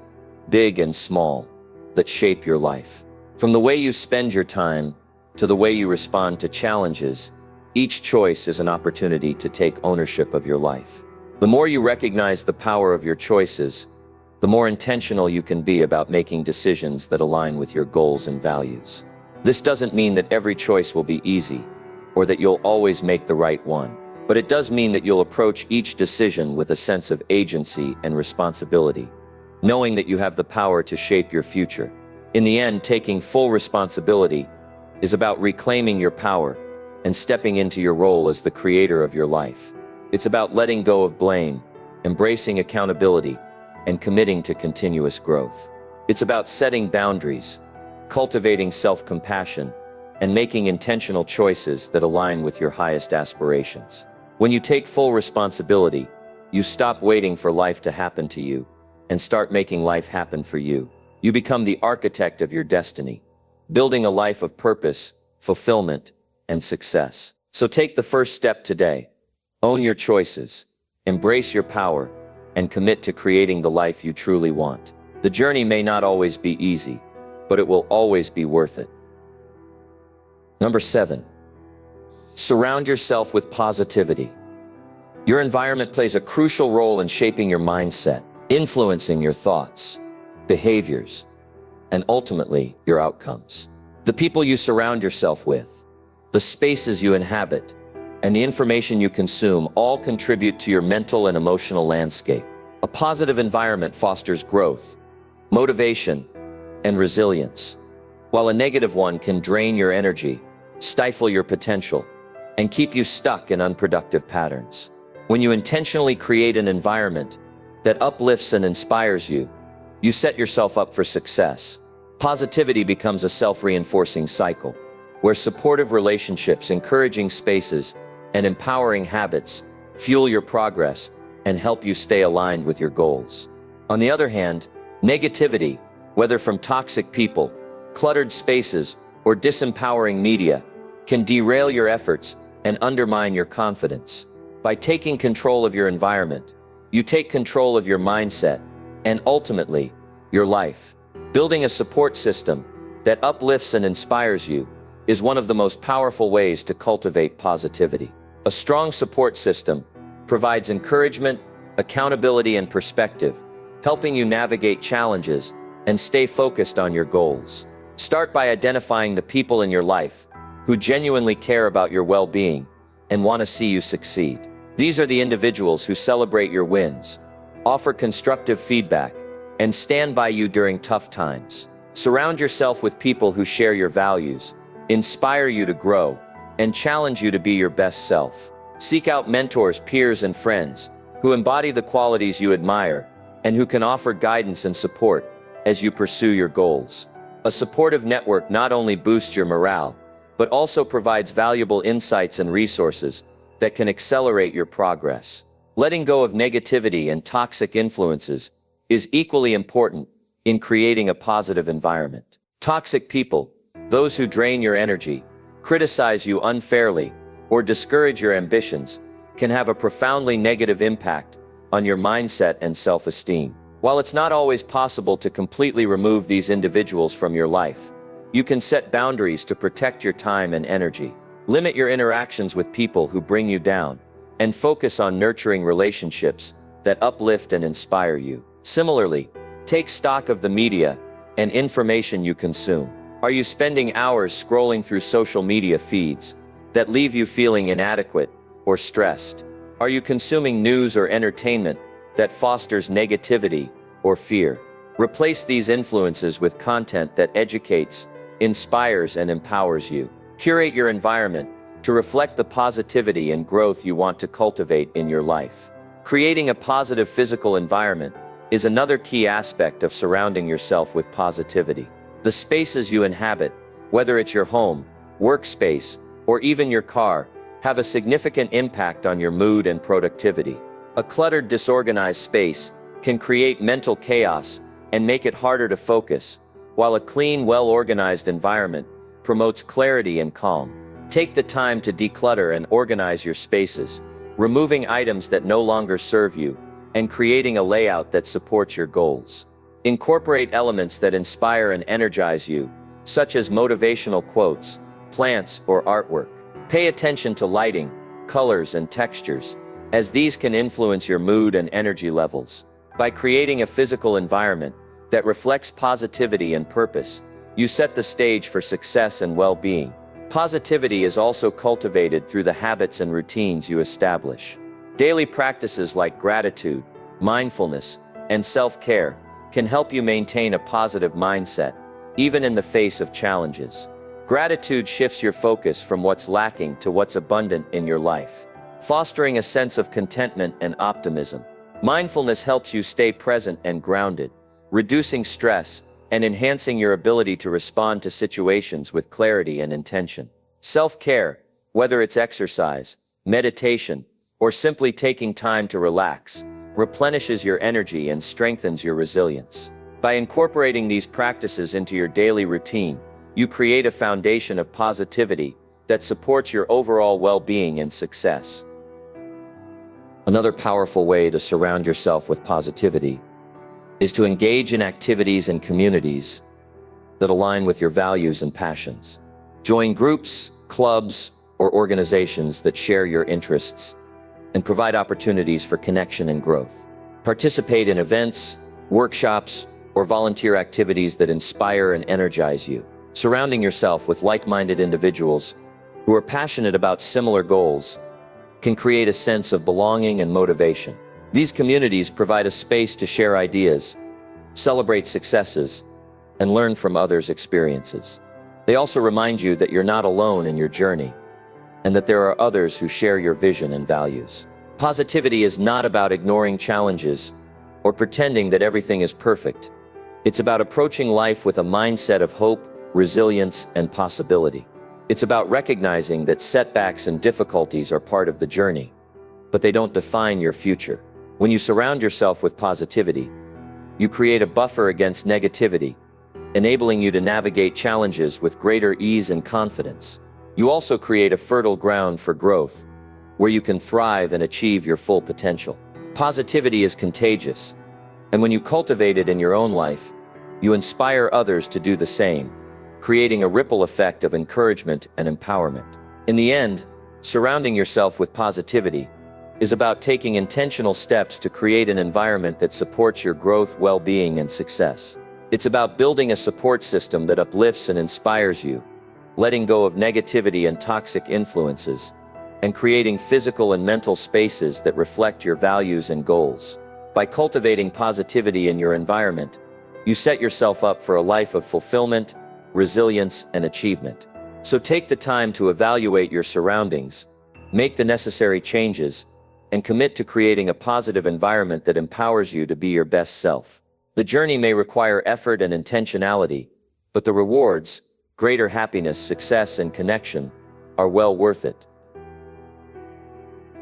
big and small, that shape your life. From the way you spend your time to the way you respond to challenges, each choice is an opportunity to take ownership of your life. The more you recognize the power of your choices, the more intentional you can be about making decisions that align with your goals and values. This doesn't mean that every choice will be easy, or that you'll always make the right one, but it does mean that you'll approach each decision with a sense of agency and responsibility, knowing that you have the power to shape your future. In the end, taking full responsibility is about reclaiming your power and stepping into your role as the creator of your life. It's about letting go of blame, embracing accountability, and committing to continuous growth. It's about setting boundaries, cultivating self-compassion, and making intentional choices that align with your highest aspirations. When you take full responsibility, you stop waiting for life to happen to you and start making life happen for you. You become the architect of your destiny, building a life of purpose, fulfillment, and success. So take the first step today. Own your choices, embrace your power, and commit to creating the life you truly want. The journey may not always be easy, but it will always be worth it. Number 7. Surround yourself with positivity. Your environment plays a crucial role in shaping your mindset, influencing your thoughts, behaviors, and ultimately your outcomes. The people you surround yourself with, the spaces you inhabit, and the information you consume all contribute to your mental and emotional landscape. A positive environment fosters growth, motivation, and resilience, while a negative one can drain your energy, stifle your potential, and keep you stuck in unproductive patterns. When you intentionally create an environment that uplifts and inspires you, you set yourself up for success. Positivity becomes a self-reinforcing cycle, where supportive relationships, encouraging spaces, and empowering habits fuel your progress and help you stay aligned with your goals. On the other hand, negativity, whether from toxic people, cluttered spaces, or disempowering media, can derail your efforts and undermine your confidence. By taking control of your environment, you take control of your mindset and ultimately, your life. Building a support system that uplifts and inspires you is one of the most powerful ways to cultivate positivity. A strong support system provides encouragement, accountability, and perspective, helping you navigate challenges and stay focused on your goals. Start by identifying the people in your life who genuinely care about your well-being and want to see you succeed. These are the individuals who celebrate your wins, offer constructive feedback, and stand by you during tough times. Surround yourself with people who share your values, inspire you to grow, and challenge you to be your best self. Seek out mentors, peers, and friends who embody the qualities you admire and who can offer guidance and support as you pursue your goals. A supportive network not only boosts your morale, but also provides valuable insights and resources that can accelerate your progress. Letting go of negativity and toxic influences is equally important in creating a positive environment. Toxic people, those who drain your energy, criticize you unfairly, or discourage your ambitions, can have a profoundly negative impact on your mindset and self-esteem. While it's not always possible to completely remove these individuals from your life, you can set boundaries to protect your time and energy. Limit your interactions with people who bring you down, and focus on nurturing relationships that uplift and inspire you. Similarly, take stock of the media and information you consume. Are you spending hours scrolling through social media feeds that leave you feeling inadequate or stressed? Are you consuming news or entertainment that fosters negativity or fear? Replace these influences with content that educates, inspires, and empowers you. Curate your environment to reflect the positivity and growth you want to cultivate in your life. Creating a positive physical environment is another key aspect of surrounding yourself with positivity. The spaces you inhabit, whether it's your home, workspace, or even your car, have a significant impact on your mood and productivity. A cluttered, disorganized space can create mental chaos and make it harder to focus, while a clean, well-organized environment promotes clarity and calm. Take the time to declutter and organize your spaces, removing items that no longer serve you, and creating a layout that supports your goals. Incorporate elements that inspire and energize you, such as motivational quotes, plants, or artwork. Pay attention to lighting, colors, and textures, as these can influence your mood and energy levels. By creating a physical environment that reflects positivity and purpose, you set the stage for success and well-being. Positivity is also cultivated through the habits and routines you establish. Daily practices like gratitude, mindfulness, and self-care can help you maintain a positive mindset, even in the face of challenges. Gratitude shifts your focus from what's lacking to what's abundant in your life, fostering a sense of contentment and optimism. Mindfulness helps you stay present and grounded, reducing stress and enhancing your ability to respond to situations with clarity and intention. Self-care, whether it's exercise, meditation, or simply taking time to relax, replenishes your energy and strengthens your resilience. By incorporating these practices into your daily routine, you create a foundation of positivity that supports your overall well-being and success. Another powerful way to surround yourself with positivity is to engage in activities and communities that align with your values and passions. Join groups, clubs, or organizations that share your interests and provide opportunities for connection and growth. Participate in events, workshops, or volunteer activities that inspire and energize you. Surrounding yourself with like-minded individuals who are passionate about similar goals can create a sense of belonging and motivation. These communities provide a space to share ideas, celebrate successes, and learn from others' experiences. They also remind you that you're not alone in your journey, and that there are others who share your vision and values. Positivity is not about ignoring challenges or pretending that everything is perfect. It's about approaching life with a mindset of hope, resilience, and possibility. It's about recognizing that setbacks and difficulties are part of the journey, but they don't define your future. When you surround yourself with positivity, you create a buffer against negativity, enabling you to navigate challenges with greater ease and confidence. You also create a fertile ground for growth, where you can thrive and achieve your full potential. Positivity is contagious, and when you cultivate it in your own life, you inspire others to do the same, creating a ripple effect of encouragement and empowerment. In the end, surrounding yourself with positivity is about taking intentional steps to create an environment that supports your growth, well-being, and success. It's about building a support system that uplifts and inspires you, letting go of negativity and toxic influences, and creating physical and mental spaces that reflect your values and goals. By cultivating positivity in your environment, you set yourself up for a life of fulfillment, resilience, and achievement. So take the time to evaluate your surroundings, make the necessary changes, and commit to creating a positive environment that empowers you to be your best self. The journey may require effort and intentionality, but the rewards, greater happiness, success, and connection, are well worth it.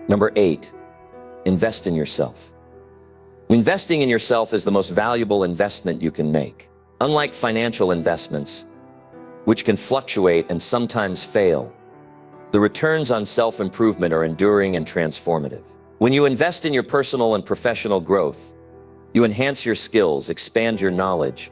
Number 8, invest in yourself. Investing in yourself is the most valuable investment you can make. Unlike financial investments, which can fluctuate and sometimes fail, the returns on self-improvement are enduring and transformative. When you invest in your personal and professional growth, you enhance your skills, expand your knowledge,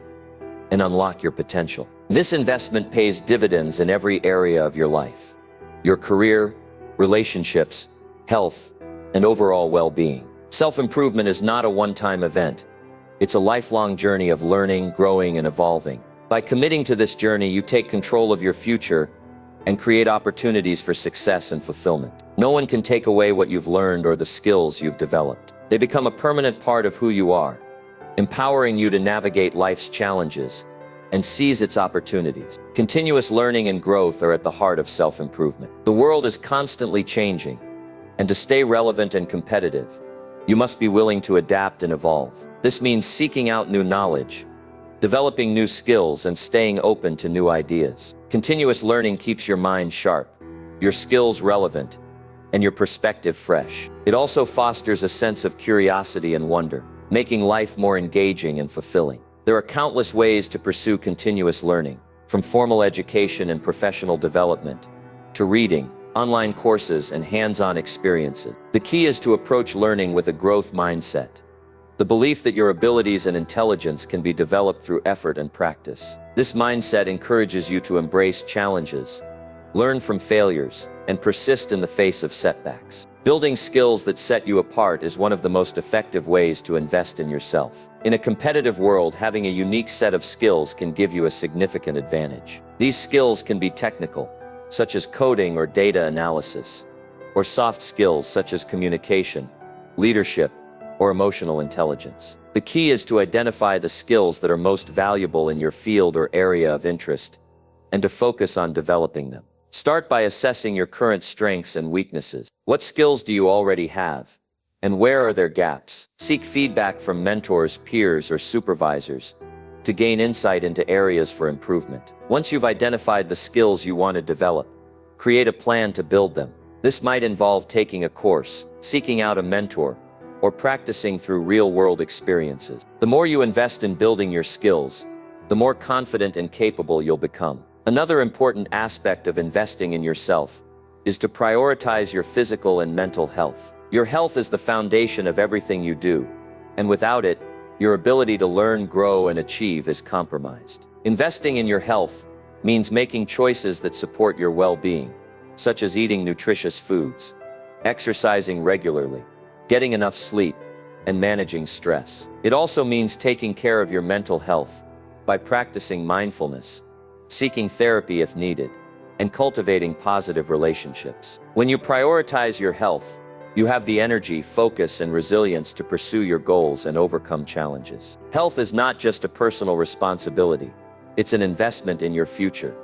and unlock your potential. This investment pays dividends in every area of your life: your career, relationships, health, and overall well-being. Self-improvement is not a one-time event. It's a lifelong journey of learning, growing, and evolving. By committing to this journey, you take control of your future and create opportunities for success and fulfillment. No one can take away what you've learned or the skills you've developed. They become a permanent part of who you are, empowering you to navigate life's challenges and seize its opportunities. Continuous learning and growth are at the heart of self-improvement. The world is constantly changing, and to stay relevant and competitive, you must be willing to adapt and evolve. This means seeking out new knowledge, developing new skills, and staying open to new ideas. Continuous learning keeps your mind sharp, your skills relevant, and your perspective fresh. It also fosters a sense of curiosity and wonder, making life more engaging and fulfilling. There are countless ways to pursue continuous learning, from formal education and professional development to reading, online courses, and hands-on experiences. The key is to approach learning with a growth mindset, the belief that your abilities and intelligence can be developed through effort and practice. This mindset encourages you to embrace challenges, learn from failures, and persist in the face of setbacks. Building skills that set you apart is one of the most effective ways to invest in yourself. In a competitive world, having a unique set of skills can give you a significant advantage. These skills can be technical, such as coding or data analysis, or soft skills such as communication, leadership, or emotional intelligence. The key is to identify the skills that are most valuable in your field or area of interest, and to focus on developing them. Start by assessing your current strengths and weaknesses. What skills do you already have, and where are their gaps? Seek feedback from mentors, peers, or supervisors to gain insight into areas for improvement. Once you've identified the skills you want to develop, create a plan to build them. This might involve taking a course, seeking out a mentor, or practicing through real-world experiences. The more you invest in building your skills, the more confident and capable you'll become. Another important aspect of investing in yourself is to prioritize your physical and mental health. Your health is the foundation of everything you do, and without it, your ability to learn, grow, and achieve is compromised. Investing in your health means making choices that support your well-being, such as eating nutritious foods, exercising regularly, getting enough sleep, and managing stress. It also means taking care of your mental health by practicing mindfulness, seeking therapy if needed, and cultivating positive relationships. When you prioritize your health, you have the energy, focus, and resilience to pursue your goals and overcome challenges. Health is not just a personal responsibility, it's an investment in your future.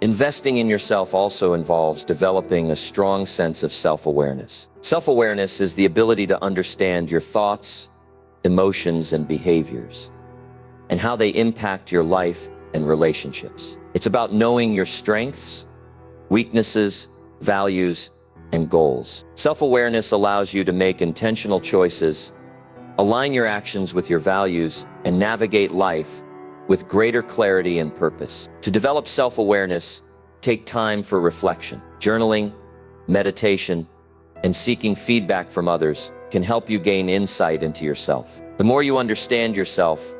Investing in yourself also involves developing a strong sense of self-awareness. Self-awareness is the ability to understand your thoughts, emotions, and behaviors, and how they impact your life and relationships. It's about knowing your strengths, weaknesses, values, and goals. Self-awareness allows you to make intentional choices, align your actions with your values, and navigate life with greater clarity and purpose. To develop self-awareness, take time for reflection. Journaling, meditation, and seeking feedback from others can help you gain insight into yourself. The more you understand yourself,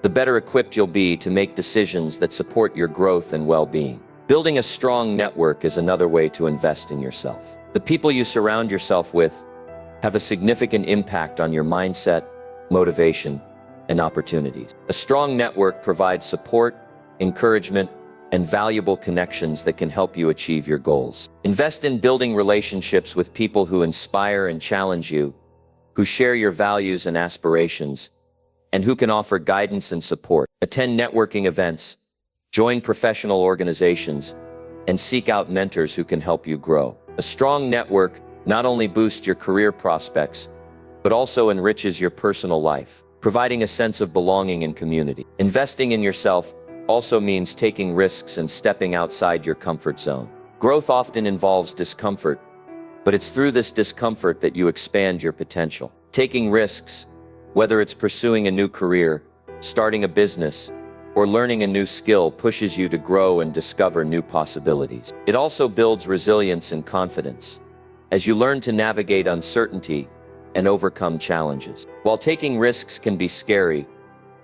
the better equipped you'll be to make decisions that support your growth and well-being. Building a strong network is another way to invest in yourself. The people you surround yourself with have a significant impact on your mindset, motivation, and opportunities. A strong network provides support, encouragement, and valuable connections that can help you achieve your goals. Invest in building relationships with people who inspire and challenge you, who share your values and aspirations, and who can offer guidance and support. Attend networking events, join professional organizations, and seek out mentors who can help you grow. A strong network not only boosts your career prospects, but also enriches your personal life, providing a sense of belonging and community. Investing in yourself also means taking risks and stepping outside your comfort zone. Growth often involves discomfort, but it's through this discomfort that you expand your potential. Taking risks, whether it's pursuing a new career, starting a business, or learning a new skill, pushes you to grow and discover new possibilities. It also builds resilience and confidence, as you learn to navigate uncertainty and overcome challenges. While taking risks can be scary,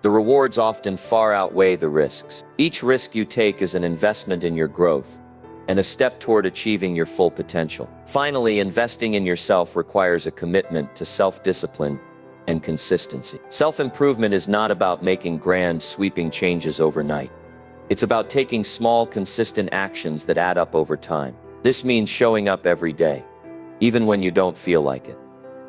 the rewards often far outweigh the risks. Each risk you take is an investment in your growth and a step toward achieving your full potential. Finally, investing in yourself requires a commitment to self-discipline and consistency. Self-improvement is not about making grand, sweeping changes overnight. It's about taking small, consistent actions that add up over time. This means showing up every day, even when you don't feel like it,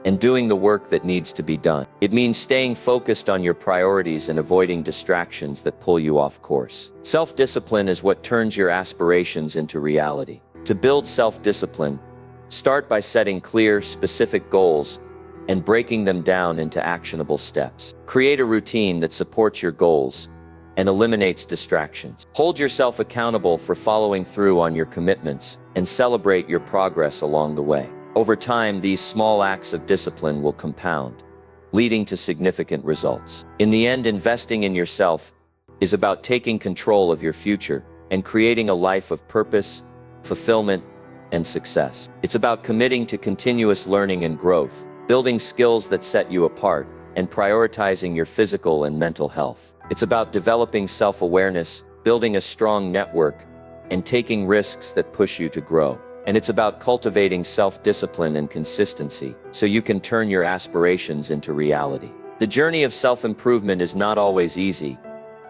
and doing the work that needs to be done. It means staying focused on your priorities and avoiding distractions that pull you off course. Self-discipline is what turns your aspirations into reality. To build self-discipline, start by setting clear, specific goals and breaking them down into actionable steps. Create a routine that supports your goals and eliminates distractions. Hold yourself accountable for following through on your commitments and celebrate your progress along the way. Over time, these small acts of discipline will compound, leading to significant results. In the end, investing in yourself is about taking control of your future and creating a life of purpose, fulfillment, and success. It's about committing to continuous learning and growth, building skills that set you apart, and prioritizing your physical and mental health. It's about developing self-awareness, building a strong network, and taking risks that push you to grow. And it's about cultivating self-discipline and consistency so you can turn your aspirations into reality. The journey of self-improvement is not always easy,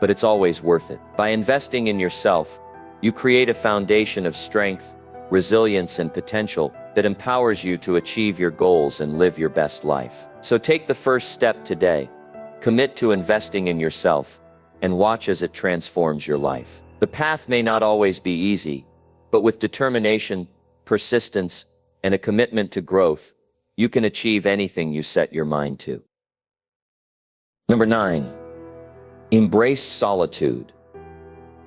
but it's always worth it. By investing in yourself, you create a foundation of strength, resilience, and potential that empowers you to achieve your goals and live your best life. So take the first step today. Commit to investing in yourself and watch as it transforms your life. The path may not always be easy, but with determination, persistence, and a commitment to growth, you can achieve anything you set your mind to. Number 9, embrace solitude.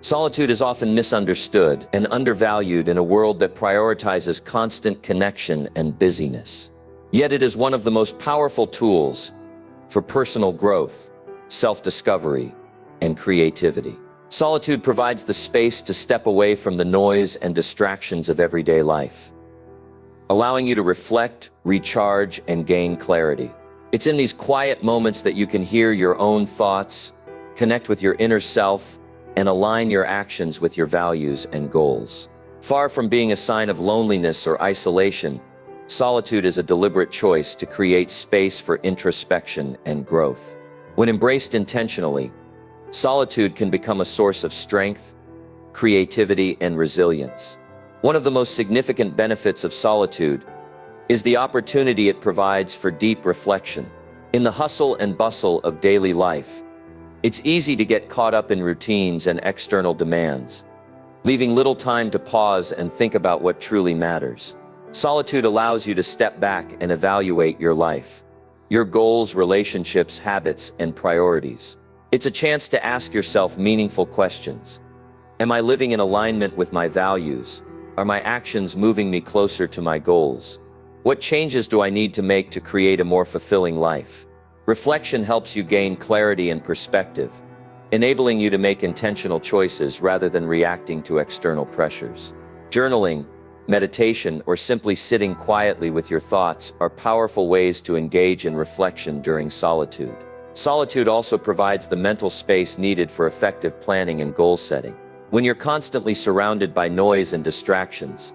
Solitude is often misunderstood and undervalued in a world that prioritizes constant connection and busyness. Yet it is one of the most powerful tools for personal growth, self-discovery, and creativity. Solitude provides the space to step away from the noise and distractions of everyday life, allowing you to reflect, recharge, and gain clarity. It's in these quiet moments that you can hear your own thoughts, connect with your inner self, and align your actions with your values and goals. Far from being a sign of loneliness or isolation, solitude is a deliberate choice to create space for introspection and growth. When embraced intentionally, solitude can become a source of strength, creativity, and resilience. One of the most significant benefits of solitude is the opportunity it provides for deep reflection. In the hustle and bustle of daily life, it's easy to get caught up in routines and external demands, leaving little time to pause and think about what truly matters. Solitude allows you to step back and evaluate your life, your goals, relationships, habits, and priorities. It's a chance to ask yourself meaningful questions. Am I living in alignment with my values? Are my actions moving me closer to my goals? What changes do I need to make to create a more fulfilling life? Reflection helps you gain clarity and perspective, enabling you to make intentional choices rather than reacting to external pressures. Journaling, meditation, or simply sitting quietly with your thoughts are powerful ways to engage in reflection during solitude. Solitude also provides the mental space needed for effective planning and goal setting. When you're constantly surrounded by noise and distractions,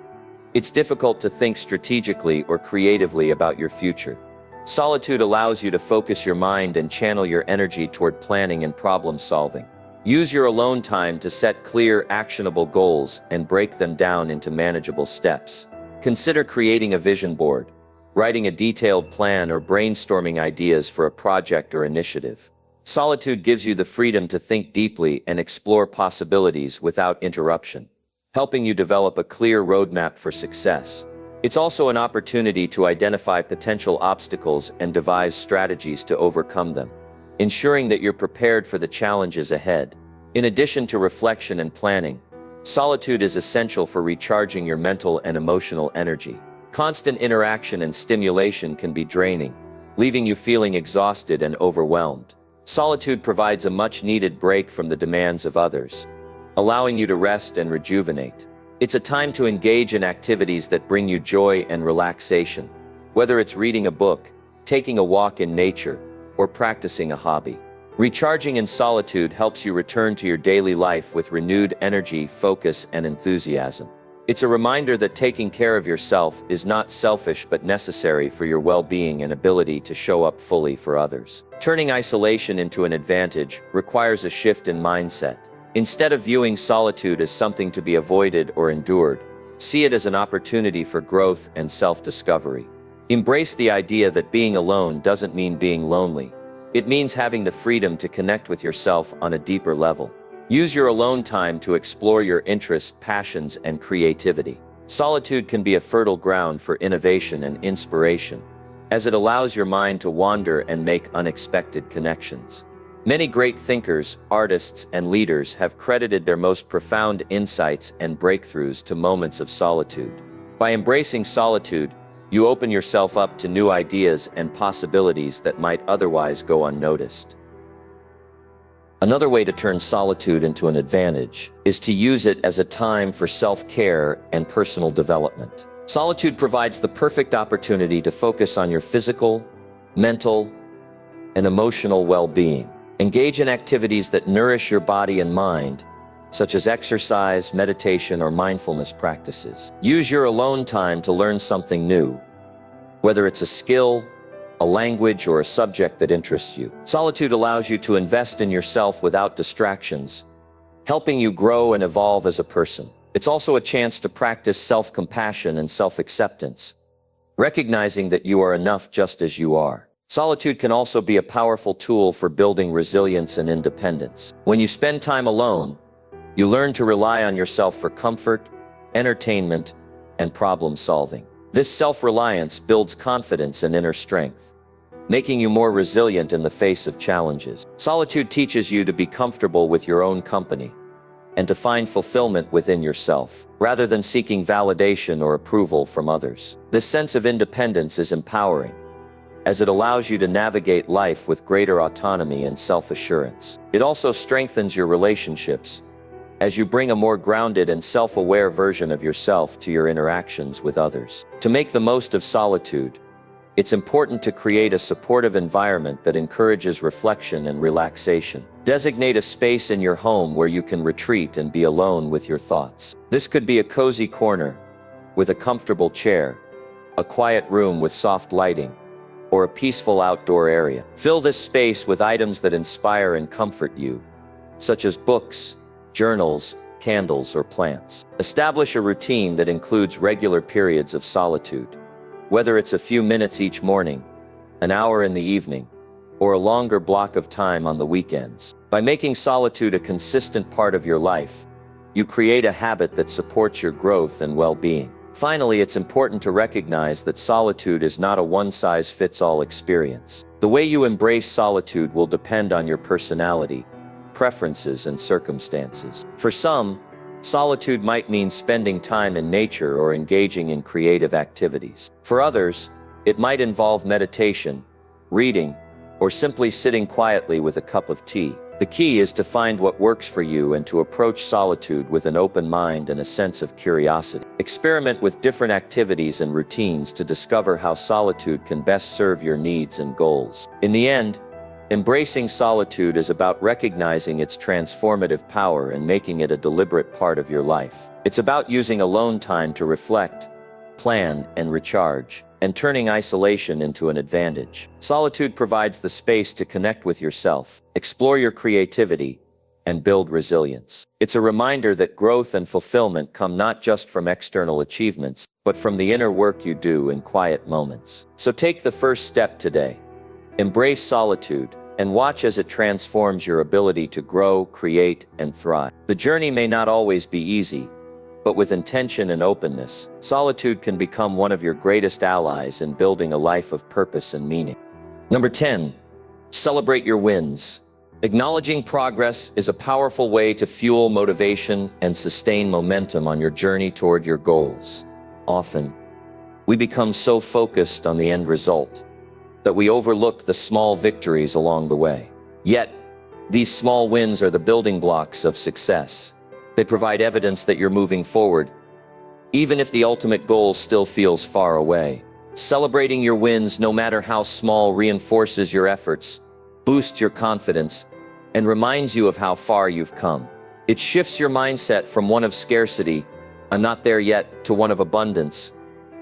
it's difficult to think strategically or creatively about your future. Solitude allows you to focus your mind and channel your energy toward planning and problem solving. Use your alone time to set clear, actionable goals and break them down into manageable steps. Consider creating a vision board, writing a detailed plan, or brainstorming ideas for a project or initiative. Solitude gives you the freedom to think deeply and explore possibilities without interruption, helping you develop a clear roadmap for success. It's also an opportunity to identify potential obstacles and devise strategies to overcome them, ensuring that you're prepared for the challenges ahead. In addition to reflection and planning, solitude is essential for recharging your mental and emotional energy. Constant interaction and stimulation can be draining, leaving you feeling exhausted and overwhelmed. Solitude provides a much-needed break from the demands of others, allowing you to rest and rejuvenate. It's a time to engage in activities that bring you joy and relaxation, whether it's reading a book, taking a walk in nature, or practicing a hobby. Recharging in solitude helps you return to your daily life with renewed energy, focus, and enthusiasm. It's a reminder that taking care of yourself is not selfish but necessary for your well-being and ability to show up fully for others. Turning isolation into an advantage requires a shift in mindset. Instead of viewing solitude as something to be avoided or endured, see it as an opportunity for growth and self-discovery. Embrace the idea that being alone doesn't mean being lonely. It means having the freedom to connect with yourself on a deeper level. Use your alone time to explore your interests, passions, and creativity. Solitude can be a fertile ground for innovation and inspiration, as it allows your mind to wander and make unexpected connections. Many great thinkers, artists, and leaders have credited their most profound insights and breakthroughs to moments of solitude. By embracing solitude, you open yourself up to new ideas and possibilities that might otherwise go unnoticed. Another way to turn solitude into an advantage is to use it as a time for self-care and personal development. Solitude provides the perfect opportunity to focus on your physical, mental, and emotional well-being. Engage in activities that nourish your body and mind, such as exercise, meditation, or mindfulness practices. Use your alone time to learn something new, whether it's a skill, a language, or a subject that interests you. Solitude allows you to invest in yourself without distractions, helping you grow and evolve as a person. It's also a chance to practice self-compassion and self-acceptance, recognizing that you are enough just as you are. Solitude can also be a powerful tool for building resilience and independence. When you spend time alone, you learn to rely on yourself for comfort, entertainment, and problem solving. This self-reliance builds confidence and inner strength, making you more resilient in the face of challenges. Solitude teaches you to be comfortable with your own company and to find fulfillment within yourself, rather than seeking validation or approval from others. This sense of independence is empowering, as it allows you to navigate life with greater autonomy and self-assurance. It also strengthens your relationships, as you bring a more grounded and self-aware version of yourself to your interactions with others. To make the most of solitude, it's important to create a supportive environment that encourages reflection and relaxation. Designate a space in your home where you can retreat and be alone with your thoughts. This could be a cozy corner with a comfortable chair, a quiet room with soft lighting, or a peaceful outdoor area. Fill this space with items that inspire and comfort you, such as books, journals, candles, or plants. Establish a routine that includes regular periods of solitude. Whether it's a few minutes each morning, an hour in the evening, or a longer block of time on the weekends. By making solitude a consistent part of your life, you create a habit that supports your growth and well-being. Finally, it's important to recognize that solitude is not a one-size-fits-all experience. The way you embrace solitude will depend on your personality, preferences, and circumstances. For some, solitude might mean spending time in nature or engaging in creative activities. For others, it might involve meditation, reading, or simply sitting quietly with a cup of tea. The key is to find what works for you and to approach solitude with an open mind and a sense of curiosity. Experiment with different activities and routines to discover how solitude can best serve your needs and goals. In the end, embracing solitude is about recognizing its transformative power and making it a deliberate part of your life. It's about using alone time to reflect, plan, and recharge, and turning isolation into an advantage. Solitude provides the space to connect with yourself, explore your creativity, and build resilience. It's a reminder that growth and fulfillment come not just from external achievements, but from the inner work you do in quiet moments. So take the first step today. Embrace solitude, and watch as it transforms your ability to grow, create, and thrive. The journey may not always be easy, but with intention and openness, solitude can become one of your greatest allies in building a life of purpose and meaning. Number 10, celebrate your wins. Acknowledging progress is a powerful way to fuel motivation and sustain momentum on your journey toward your goals. Often, we become so focused on the end result that we overlook the small victories along the way. Yet, these small wins are the building blocks of success. They provide evidence that you're moving forward, even if the ultimate goal still feels far away. Celebrating your wins, no matter how small, reinforces your efforts, boosts your confidence, and reminds you of how far you've come. It shifts your mindset from one of scarcity, "I'm not there yet," to one of abundance.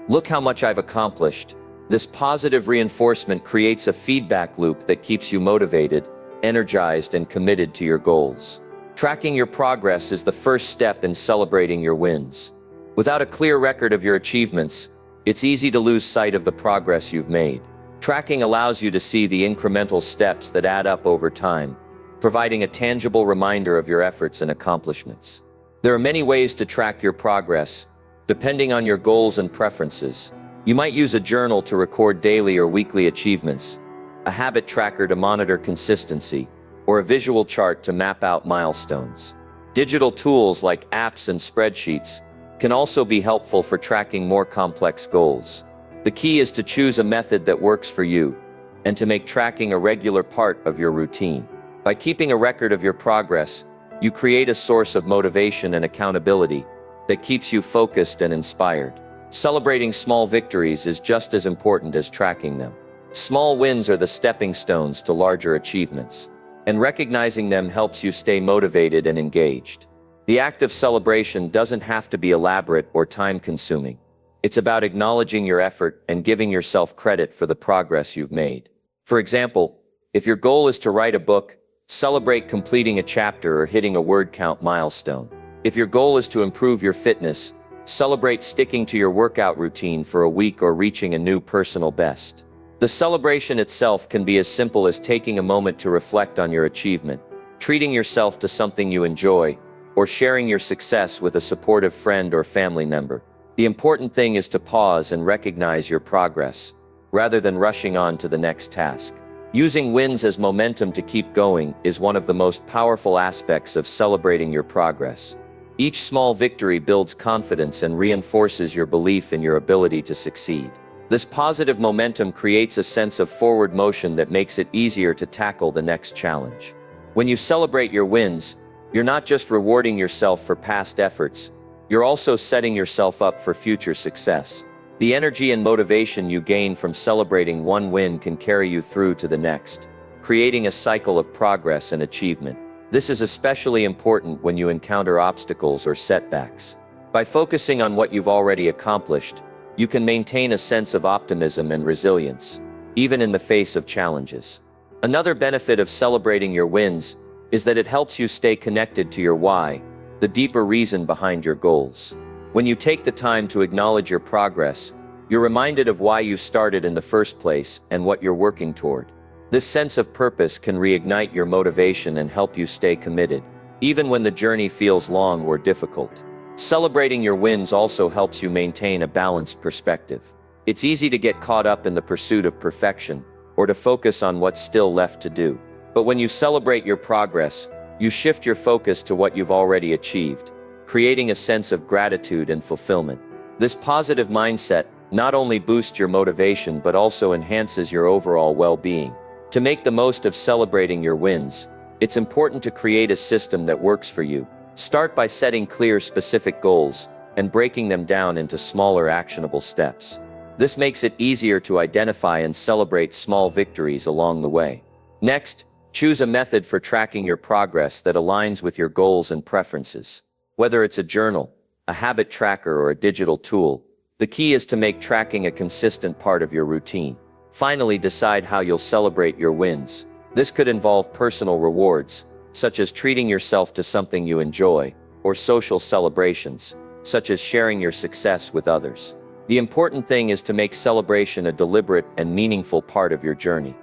"Look how much I've accomplished." This positive reinforcement creates a feedback loop that keeps you motivated, energized, and committed to your goals. Tracking your progress is the first step in celebrating your wins. Without a clear record of your achievements, it's easy to lose sight of the progress you've made. Tracking allows you to see the incremental steps that add up over time, providing a tangible reminder of your efforts and accomplishments. There are many ways to track your progress, depending on your goals and preferences. You might use a journal to record daily or weekly achievements, a habit tracker to monitor consistency, or a visual chart to map out milestones. Digital tools like apps and spreadsheets can also be helpful for tracking more complex goals. The key is to choose a method that works for you, and to make tracking a regular part of your routine. By keeping a record of your progress, you create a source of motivation and accountability that keeps you focused and inspired. Celebrating small victories is just as important as tracking them. Small wins are the stepping stones to larger achievements, and recognizing them helps you stay motivated and engaged. The act of celebration doesn't have to be elaborate or time-consuming. It's about acknowledging your effort and giving yourself credit for the progress you've made. For example, if your goal is to write a book, celebrate completing a chapter or hitting a word count milestone. If your goal is to improve your fitness, celebrate sticking to your workout routine for a week or reaching a new personal best. The celebration itself can be as simple as taking a moment to reflect on your achievement, treating yourself to something you enjoy, or sharing your success with a supportive friend or family member. The important thing is to pause and recognize your progress, rather than rushing on to the next task. Using wins as momentum to keep going is one of the most powerful aspects of celebrating your progress. Each small victory builds confidence and reinforces your belief in your ability to succeed. This positive momentum creates a sense of forward motion that makes it easier to tackle the next challenge. When you celebrate your wins, you're not just rewarding yourself for past efforts, you're also setting yourself up for future success. The energy and motivation you gain from celebrating one win can carry you through to the next, creating a cycle of progress and achievement. This is especially important when you encounter obstacles or setbacks. By focusing on what you've already accomplished, you can maintain a sense of optimism and resilience, even in the face of challenges. Another benefit of celebrating your wins is that it helps you stay connected to your why, the deeper reason behind your goals. When you take the time to acknowledge your progress, you're reminded of why you started in the first place and what you're working toward. This sense of purpose can reignite your motivation and help you stay committed, even when the journey feels long or difficult. Celebrating your wins also helps you maintain a balanced perspective. It's easy to get caught up in the pursuit of perfection, or to focus on what's still left to do. But when you celebrate your progress, you shift your focus to what you've already achieved, creating a sense of gratitude and fulfillment. This positive mindset not only boosts your motivation but also enhances your overall well-being. To make the most of celebrating your wins, it's important to create a system that works for you. Start by setting clear, specific goals and breaking them down into smaller, actionable steps. This makes it easier to identify and celebrate small victories along the way. Next, choose a method for tracking your progress that aligns with your goals and preferences. Whether it's a journal, a habit tracker, or a digital tool, the key is to make tracking a consistent part of your routine. Finally, decide how you'll celebrate your wins. This could involve personal rewards, such as treating yourself to something you enjoy, or social celebrations, such as sharing your success with others. The important thing is to make celebration a deliberate and meaningful part of your journey.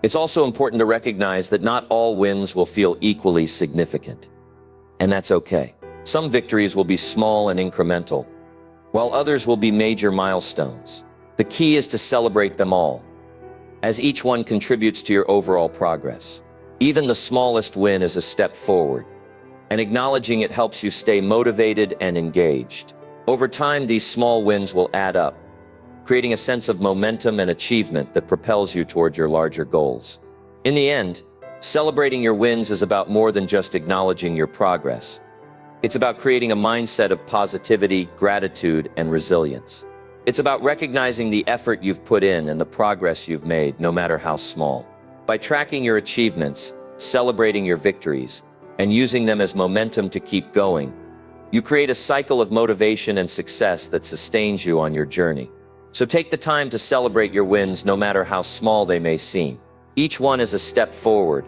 It's also important to recognize that not all wins will feel equally significant. And that's okay. Some victories will be small and incremental, while others will be major milestones. The key is to celebrate them all, as each one contributes to your overall progress. Even the smallest win is a step forward, and acknowledging it helps you stay motivated and engaged. Over time, these small wins will add up, creating a sense of momentum and achievement that propels you toward your larger goals. In the end, celebrating your wins is about more than just acknowledging your progress. It's about creating a mindset of positivity, gratitude, and resilience. It's about recognizing the effort you've put in and the progress you've made, no matter how small. By tracking your achievements, celebrating your victories, and using them as momentum to keep going, you create a cycle of motivation and success that sustains you on your journey. So take the time to celebrate your wins, no matter how small they may seem. Each one is a step forward,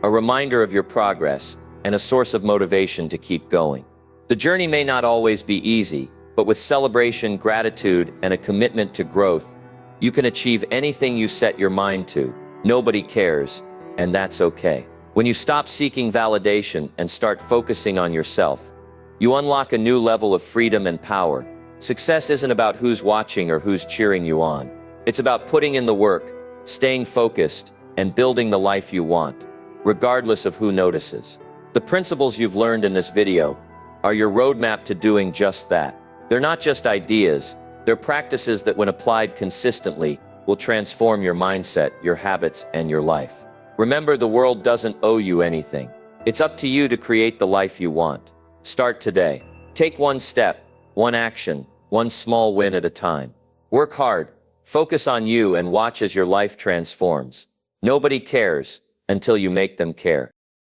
a reminder of your progress, and a source of motivation to keep going. The journey may not always be easy, but with celebration, gratitude, and a commitment to growth, you can achieve anything you set your mind to. Nobody cares, and that's okay. When you stop seeking validation and start focusing on yourself, you unlock a new level of freedom and power. Success isn't about who's watching or who's cheering you on. It's about putting in the work, staying focused, and building the life you want, regardless of who notices. The principles you've learned in this video are your roadmap to doing just that. They're not just ideas, they're practices that, when applied consistently, will transform your mindset, your habits, and your life. Remember, the world doesn't owe you anything. It's up to you to create the life you want. Start today. Take one step, one action, one small win at a time. Work hard, focus on you, and watch as your life transforms. Nobody cares until you make them care.